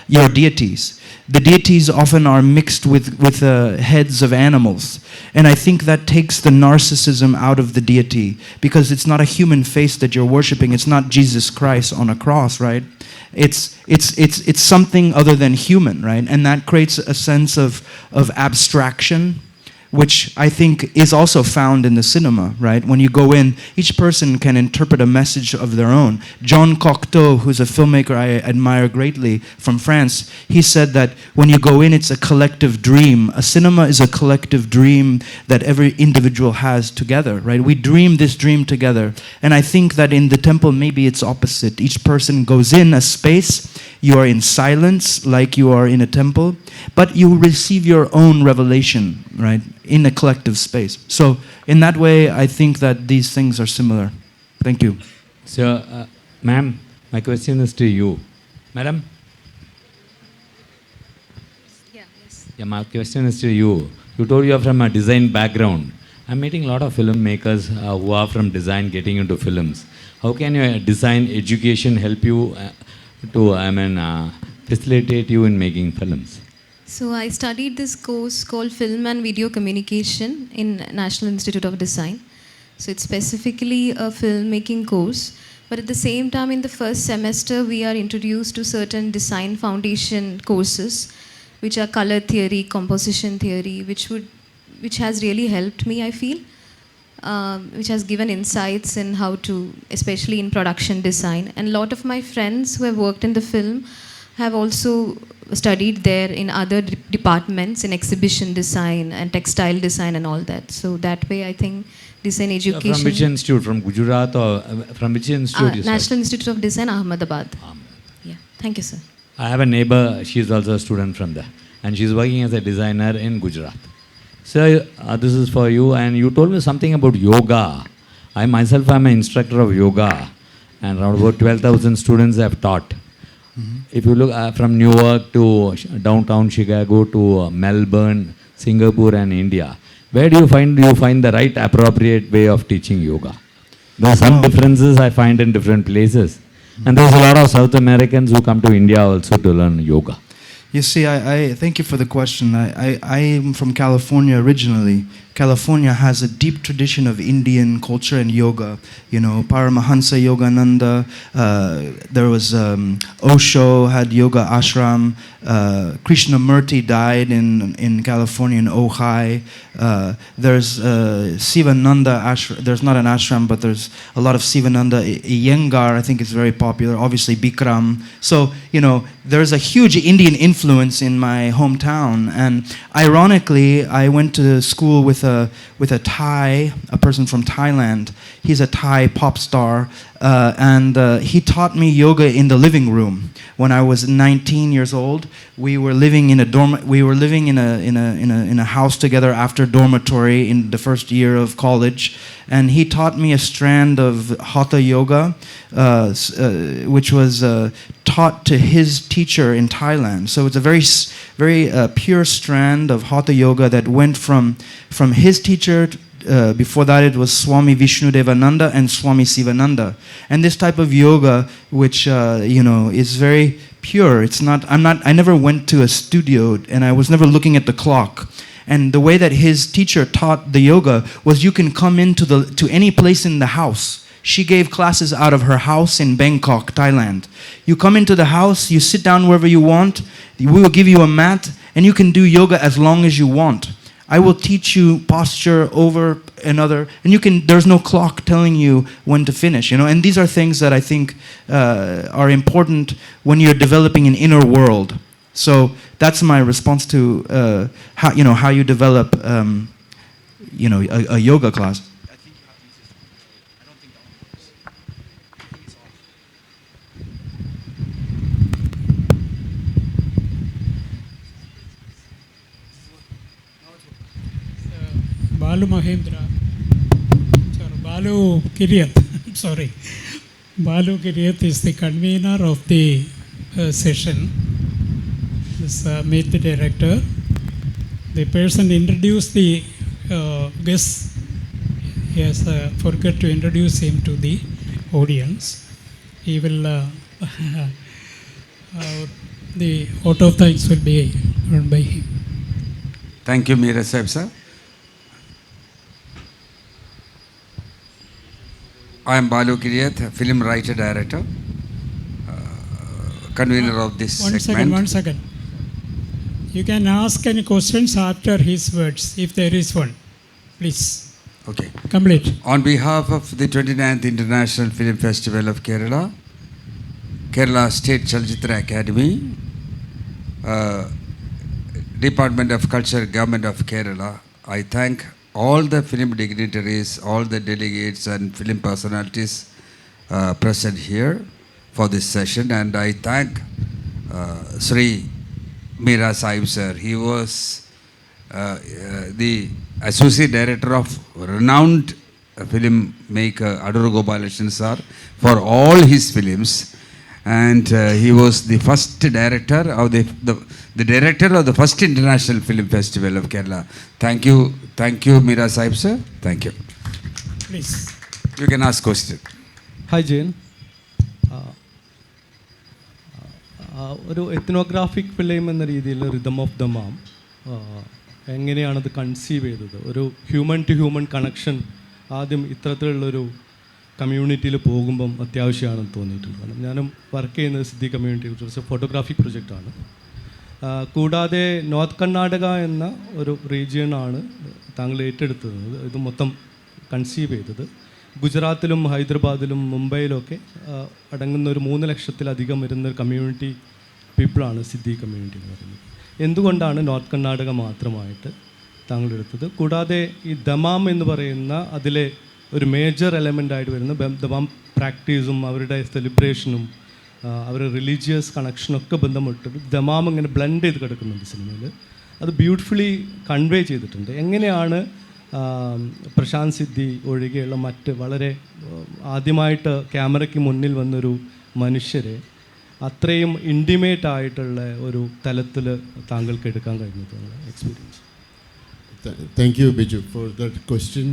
your deities. The deities often are mixed with heads of animals. And I think that takes the narcissism out of the deity, because it's not a human face that you're worshiping. It's not Jesus Christ on a cross, right? It's something other than human, right? And that creates a sense of abstraction, which I think is also found in the cinema, right? When you go in, each person can interpret a message of their own. John Cocteau, who's a filmmaker I admire greatly from France, he said that when you go in, it's a collective dream. A cinema is a collective dream that every individual has together, right? We dream this dream together. And I think that in the temple, maybe it's opposite. Each person goes in a space, you are in silence like you are in a temple, but you receive your own revelation, right, in a collective space. So in that way, I think that these things are similar. Thank you. So, ma'am, my question is to you. Madam? Yeah, my question is to you. You told you are from a design background. I'm meeting a lot of filmmakers who are from design getting into films. How can your design education help you to facilitate you in making films? So I studied this course called Film and Video Communication in National Institute of Design. So it's specifically a filmmaking course. But at the same time, in the first semester, we are introduced to certain design foundation courses, which are color theory, composition theory, which has really helped me, I feel, which has given insights in how to, especially in production design. And a lot of my friends who have worked in the film have also studied there in other departments, in exhibition design and textile design and all that. So that way, I think design education. From which institute? From Gujarat or from which institute? National Institute of Design, Ahmedabad. Yeah. Thank you, sir. I have a neighbor, she's also a student from there. And she's working as a designer in Gujarat. So this is for you. And you told me something about yoga. I myself am an instructor of yoga. And around about 12,000 students I have taught. If you look from Newark to downtown Chicago to Melbourne, Singapore and India, where do you find the right appropriate way of teaching yoga? There are some differences I find in different places. And there's a lot of South Americans who come to India also to learn yoga. You see, I thank you for the question. I am from California originally. California has a deep tradition of Indian culture and yoga. You know, Paramahansa Yogananda, there was Osho had yoga ashram, Krishnamurti died in California in Ojai. There's Sivananda ashram, there's not an ashram, but there's a lot of Sivananda. Iyengar, I think is very popular, obviously Bikram. So, you know, there's a huge Indian influence in my hometown. And ironically, I went to school with a Thai, a person from Thailand. He's a Thai pop star, and he taught me yoga in the living room. When I was 19 years old, we were living in a house together after dormitory in the first year of college, and he taught me a strand of Hatha yoga, which was taught to his teacher in Thailand. So it's a very pure strand of Hatha yoga that went from his teacher. Before that, it was Swami Vishnudevananda and Swami Sivananda. And this type of yoga, which is very pure. I never went to a studio, and I was never looking at the clock. And the way that his teacher taught the yoga was you can come to any place in the house. She gave classes out of her house in Bangkok, Thailand. You come into the house, you sit down wherever you want. We will give you a mat, and you can do yoga as long as you want. I will teach you posture over another, and there's no clock telling you when to finish, and these are things that I think are important when you're developing an inner world. So that's my response to how you develop a yoga class. Balu Mahendra, Balu Kiriath, sorry. Balu Kiriath is the convener of the session. This meet the director. The person introduced the guest. He has forgot to introduce him to the audience. He will, the vote of thanks will be run by him. Thank you, Meera Saib sir. I am Balu Kiriath, film writer, director, convener of this segment. One second. You can ask any questions after his words, if there is one. Please. Okay. Complete. On behalf of the 29th International Film Festival of Kerala, Kerala State Chalchitra Academy, Department of Culture, Government of Kerala, I thank all the film dignitaries, all the delegates and film personalities present here for this session, and I thank Sri Meera Sahib sir. He was the Associate Director of renowned filmmaker Aduru Gopalakrishnan sir for all his films, and he was the first director of the director of the first International Film Festival of Kerala. Thank you, Meera Sahib sir. Thank you. Please. You can ask question. Hi Jane. ഒരു ethnographic film എന്ന രീതിയിൽ rhythm of the മാം എങ്ങനെയാണത് conceive ചെയ്തത്? ഒരു human to human connection ആദ്യം ഇത്തരത്തിലുള്ളൊരു കമ്മ്യൂണിറ്റിയിൽ പോകുമ്പം അത്യാവശ്യമാണെന്ന് തോന്നിയിട്ടുണ്ട്. കാരണം ഞാനും വർക്ക് ചെയ്യുന്നത് സിദ്ധി കമ്മ്യൂണിറ്റിയെ കുറിച്ച് ഫോട്ടോഗ്രാഫിക് പ്രൊജക്റ്റാണ്. കൂടാതെ നോർത്ത് കർണാടക എന്ന ഒരു റീജിയനാണ് താങ്കൾ ഏറ്റെടുത്തത്, ഇത് മൊത്തം കൺസീവ് ചെയ്തത്. ഗുജറാത്തിലും ഹൈദരാബാദിലും മുംബൈയിലൊക്കെ അടങ്ങുന്ന ഒരു 3 ലക്ഷത്തിലധികം വരുന്ന ഒരു കമ്മ്യൂണിറ്റി പീപ്പിളാണ് സിദ്ധി കമ്മ്യൂണിറ്റി എന്ന് പറയുന്നത്. എന്തുകൊണ്ടാണ് നോർത്ത് കർണാടക മാത്രമായിട്ട് താങ്കൾ എടുത്തത്? കൂടാതെ ഈ ദമാം എന്ന് പറയുന്ന അതിലെ ഒരു മേജർ എലമെൻ്റായിട്ട് വരുന്ന ദമാം പ്രാക്ടീസും അവരുടെ സെലിബ്രേഷനും അവരുടെ റിലീജിയസ് കണക്ഷനൊക്കെ ബന്ധപ്പെട്ട് ദമാം ഇങ്ങനെ ബ്ലെൻഡ് ചെയ്ത് കിടക്കുന്നുണ്ട് സിനിമയിൽ. അത് ബ്യൂട്ടിഫുള്ളി കൺവേ ചെയ്തിട്ടുണ്ട്. എങ്ങനെയാണ് പ്രശാന്ത് സിദ്ധി ഒഴികെയുള്ള മറ്റ് വളരെ ആദ്യമായിട്ട് ക്യാമറയ്ക്ക് മുന്നിൽ വന്നൊരു മനുഷ്യരെ അത്രയും ഇൻറ്റിമേറ്റ് ആയിട്ടുള്ള ഒരു തലത്തിൽ താങ്കൾക്ക് എടുക്കാൻ കഴിഞ്ഞിട്ടുള്ള experience? Thank you, Biju, for that question.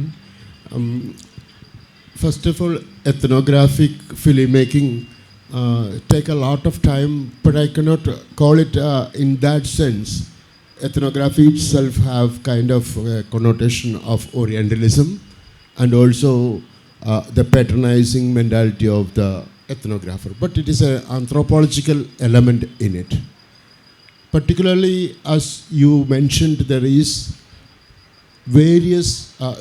First of all, ethnographic filmmaking take a lot of time, but I cannot call it in that sense. Ethnography itself have kind of a connotation of Orientalism and also the patronizing mentality of the ethnographer. But it is an anthropological element in it. Particularly, as you mentioned, there is various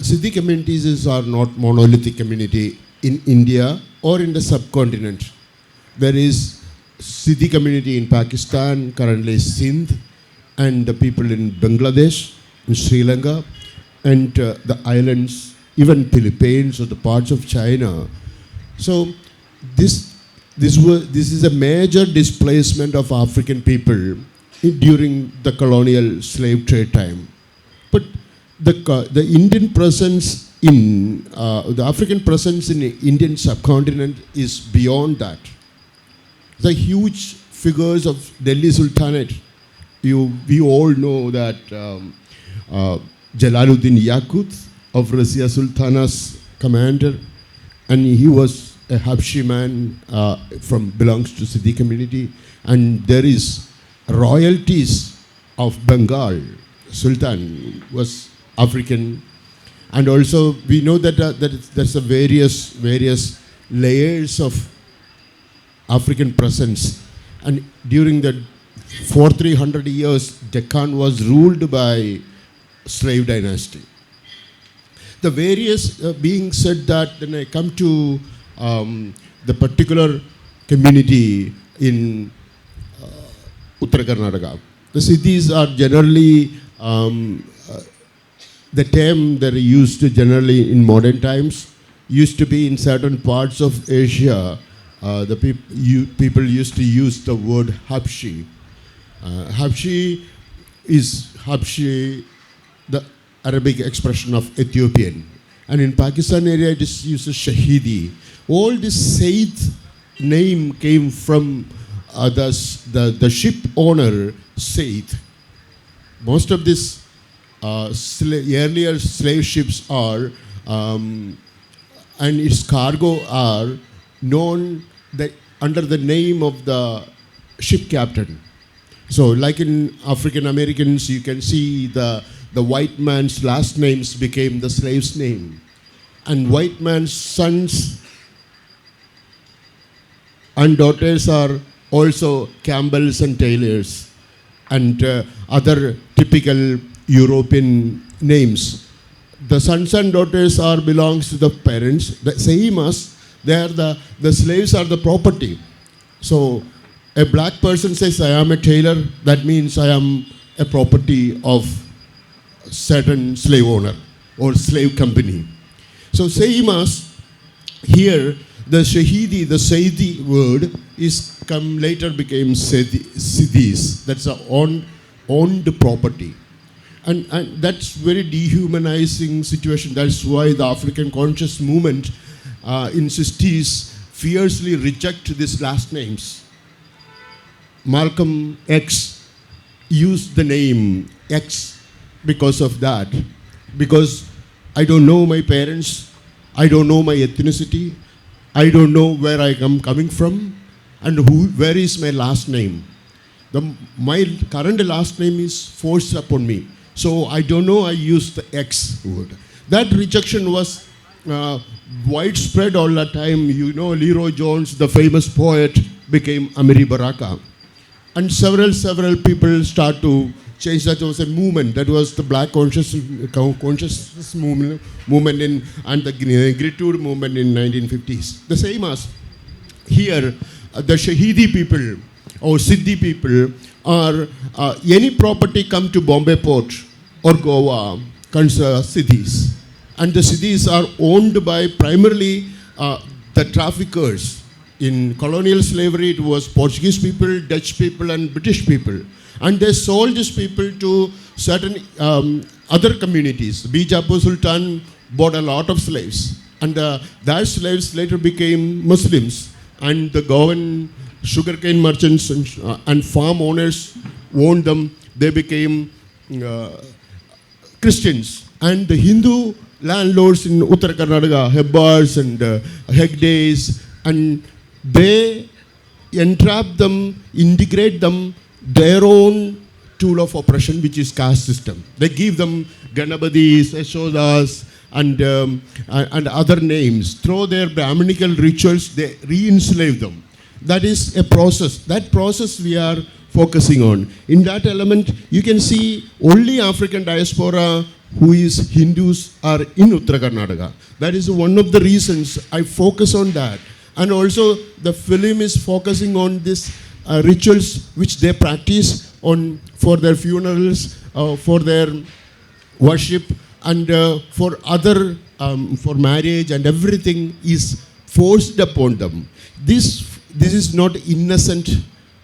Siddhi communities are not monolithic community in India or in the subcontinent. There is Siddhi community in Pakistan, currently Sindh, and the people in Bangladesh, in Sri Lanka, and the islands, even Philippines or the parts of China. So this is a major displacement of African people during the colonial slave trade time. But the Indian presence in the African presence in the Indian subcontinent is beyond that. The huge figures of Delhi Sultanate. We all know that Jalaluddin Yaqut of Razia Sultana's commander, and he was a Habshi man belongs to Siddhi community, and there is royalties of Bengal. Sultan was African, and also we know that there's a various layers of African presence, and during the 400-300 years, Deccan was ruled by slave dynasty. The various being said that when I come to the particular community in Uttara Karnataka, the cities are generally the term that are used generally in modern times used to be in certain parts of Asia. The people used to use the word Habshi. Habshi is the Arabic expression of Ethiopian, and in Pakistan area it is used as Shahidi. All this Said name came from the ship owner Said. Most of these earlier slave ships are and its cargo are known under the name of the ship captain. So like in African Americans, you can see the white man's last names became the slave's name, and white man's sons and daughters are also Campbells and Taylors. and other typical European names. The sons and daughters are belongs to the parents, the same as they are the slaves are the property. So a black person says, I am a tailor, that means I am a property of certain slave owner or slave company. So same as here, the Shahidi, the Saidi word is come later became Siddhis. That's a owned property. And that's very dehumanizing situation. That's why the African conscious movement in 60s fiercely reject these last names. Malcolm X used the name X because of that. Because I don't know my parents, I don't know my ethnicity, I don't know where I am coming from, and where is my last name. My current last name is forced upon me. So I don't know, I used the X word. That rejection was widespread all the time. You know, Leroy Jones, the famous poet, became Amiri Baraka. And several people start to change. That was a movement. That was the black consciousness movement and the Gritude movement in 1950s. The same as here, the Shahidi people or Siddhi people or any property come to Bombay port or Goa consider Siddhis. And the Siddhis are owned by primarily the traffickers. In colonial slavery, it was Portuguese people, Dutch people, and British people. And they sold these people to certain other communities. Bijapur Sultan bought a lot of slaves. And that slaves later became Muslims. And the government, sugarcane merchants and farm owners owned them. They became Christians. And the Hindu landlords in Uttar Karnataka, Hebbars and Hegdes, and they entrap them, integrate them, their own tool of oppression, which is caste system. They give them Ganabadis, Yashodas, and other names. Through their Brahminical rituals, they re-enslave them. That is a process. That process we are focusing on. In that element, you can see only African diaspora who is Hindus are in Uttara Karnataka. That is one of the reasons I focus on that. And also the film is focusing on these rituals which they practice for their funerals, for their worship, and for other, for marriage, and everything is forced upon them. This is not innocent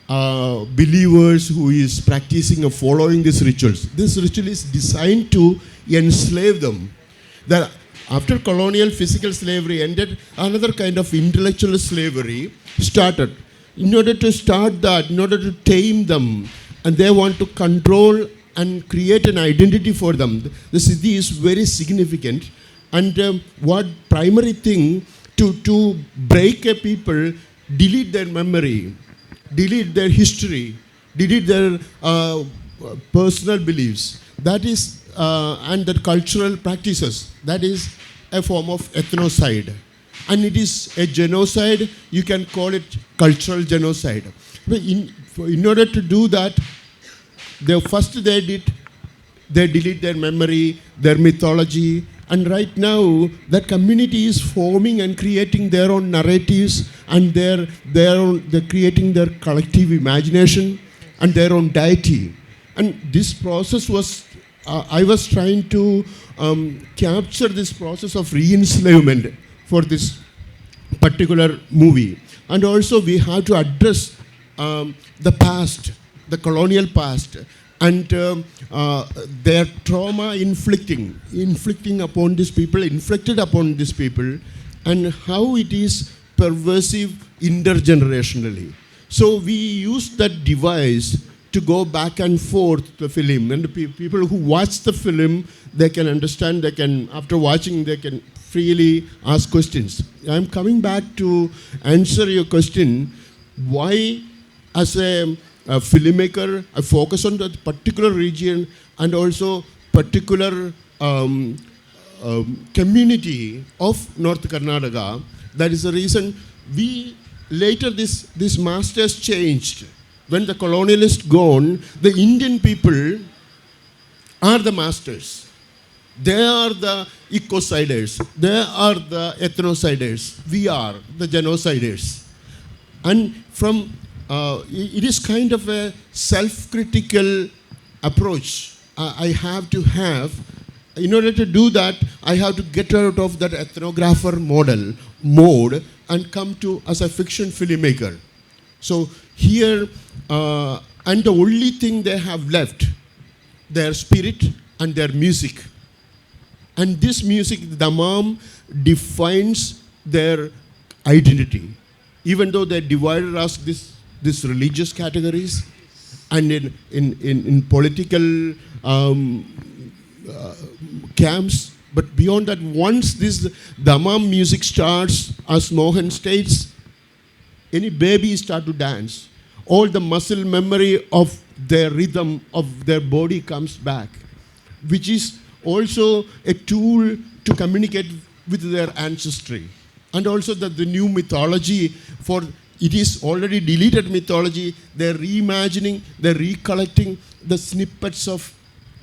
believers who is practicing or following these rituals. This ritual is designed to enslave them. That after colonial physical slavery ended, another kind of intellectual slavery started. In order to start that, in order to tame them, and they want to control and create an identity for them. The Siddhi is very significant. And what primary thing to break a people, delete their memory, delete their history, delete their personal beliefs. That is, and the cultural practices. That is a form of ethnocide. And it is a genocide. You can call it cultural genocide. In order to do that, they delete their memory, their mythology, and right now that community is forming and creating their own narratives, and they're creating their collective imagination and their own deity. And this process was, I was trying to capture this process of re-enslavement for this particular movie. And also we have to address the past, the colonial past, and their trauma inflicted upon these people, and how it is pervasive intergenerationally. So we use that device to go back and forth the film, and the people who watch the film, they can understand, after watching, they can freely ask questions. I'm coming back to answer your question, why as a filmmaker, I focus on that particular region and also particular community of North Karnataka. That is the reason we later this masters changed. when the colonialists gone, the Indian people are the masters. They are the ecociders. They are the ethnociders. We are the genociders. And from it is kind of a self-critical approach I have to have. In order to do that, I have to get out of that ethnographer mode and come to as a fiction filmmaker. So here, and the only thing they have left, their spirit and their music. And this music, Damam, defines their identity. Even though they divided us these religious categories and in political camps, but beyond that, once this Damam music starts, as Mohan states, any baby start to dance. All the muscle memory of their rhythm of their body comes back, which is also a tool to communicate with their ancestry. And also the new mythology, for it is already deleted mythology, they're reimagining, they're recollecting the snippets of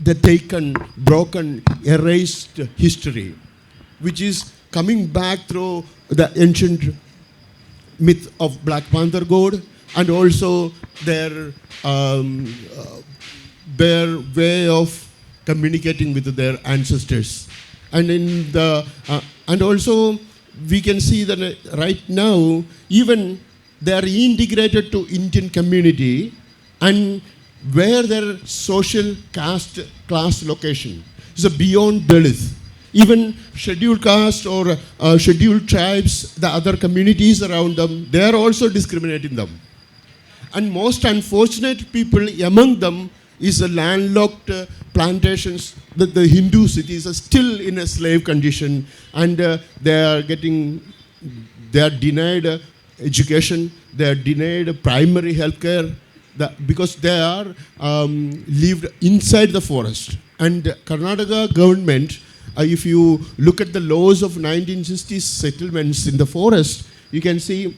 the taken, broken, erased history, which is coming back through the ancient myth of Black Panther God, and also their way of communicating with their ancestors. And in the and also we can see that right now even they are integrated to Indian community and where their social caste class location is beyond Dalit. Even scheduled caste or scheduled tribes, the other communities around them, they are also discriminating them. And most unfortunate people among them is the landlocked plantations, that the Hindu cities are still in a slave condition, and they are denied education, they are denied primary health care, because they are lived inside the forest. And Karnataka government, if you look at the laws of 1960s settlements in the forest, you can see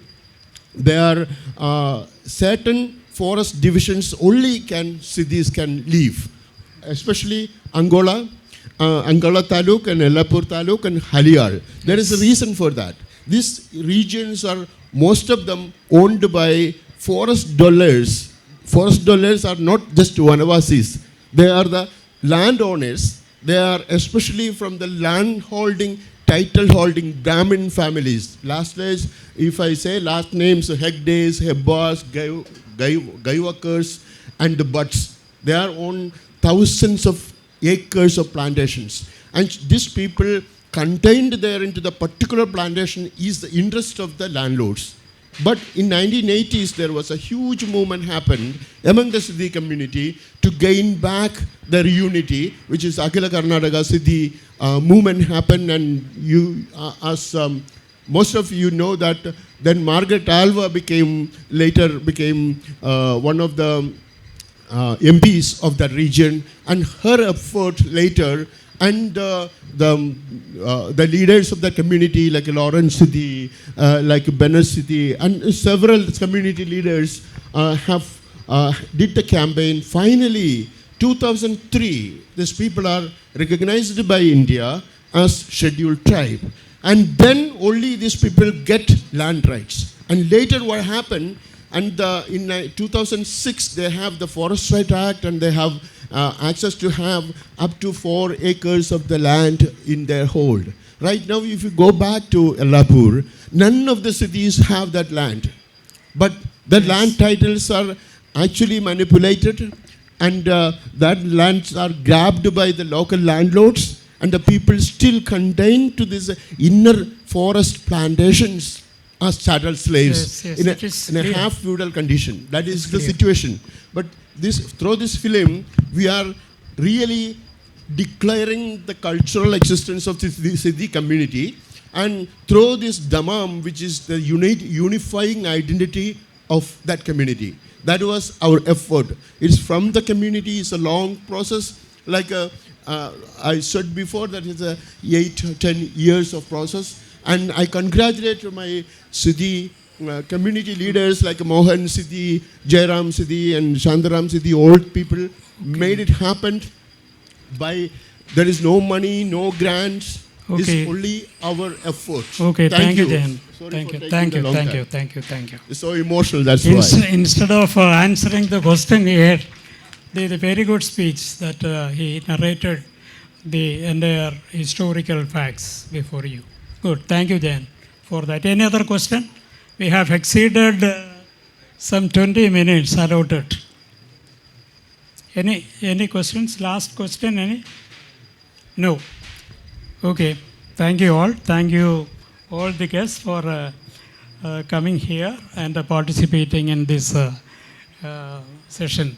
there are certain forest divisions only cities can leave, especially Angola Taluk and Ellapur Taluk and Haliyal. There is a reason for that. These regions are, most of them, owned by forest dwellers. Forest dwellers are not just Vanavasis. They are the landowners. They are especially from the land holding, title holding Brahmin families. Last days, if I say last names, Hegdes, Hebbas, Gaivakars, and the Butts, they are on thousands of acres of plantations. And these people contained there into the particular plantation is the interest of the landlords. But in 1980s, there was a huge movement happened among the Siddhi community to gain back their unity, which is Akhila Karnataka Siddhi movement happened. And you, as most of you know, that then Margaret Alva later became one of the MPs of that region, and her effort later, and the leaders of the community like Lawrence Siddhi, like Benes Siddhi, and several community leaders did the campaign. Finally, 2003, these people are recognized by India as scheduled tribe. And then only these people get land rights. And later what happened, and in 2006, they have the Forest Right Act, and they have access to have up to 4 acres of the land in their hold. Right now, if you go back to Ellapur, none of the cities have that land. But the land titles are actually manipulated, and that lands are grabbed by the local landlords, and the people still contained to these inner forest plantations as chattel slaves in a half feudal condition. That is the situation. But through this film, we are really declaring the cultural existence of the Siddhi community, and through this Damam, which is the unifying identity of that community. That was our effort. It's from the community. It's a long process. Like I said before, that is 8 or 10 years of process. And I congratulate my Siddhi community leaders like Mohan Siddhi, Jairam Siddhi and Shantaram Siddhi, old people, made it happen by, there is no money, no grants, Okay. it's only our effort. Okay, thank you, Jan. Sorry Thank for you, taking thank a you, long thank time. you, thank you, thank you. It's so emotional, that's why. Instead of answering the question here, the very good speech that he narrated the entire historical facts before you. Good, thank you, Jan, for that. Any other question? We have exceeded some 20 minutes allotted. Any questions? Last question, any? No. Okay, thank you all. Thank you all the guests for coming here and participating in this session.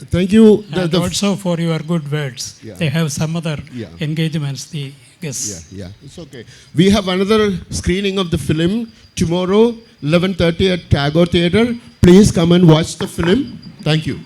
Thank you. And also for your good words. Yeah. They have some other Yeah. engagements, the guests. Yeah, it's okay. We have another screening of the film tomorrow, 11:30 at Tagore Theatre. Please come and watch the film. Thank you.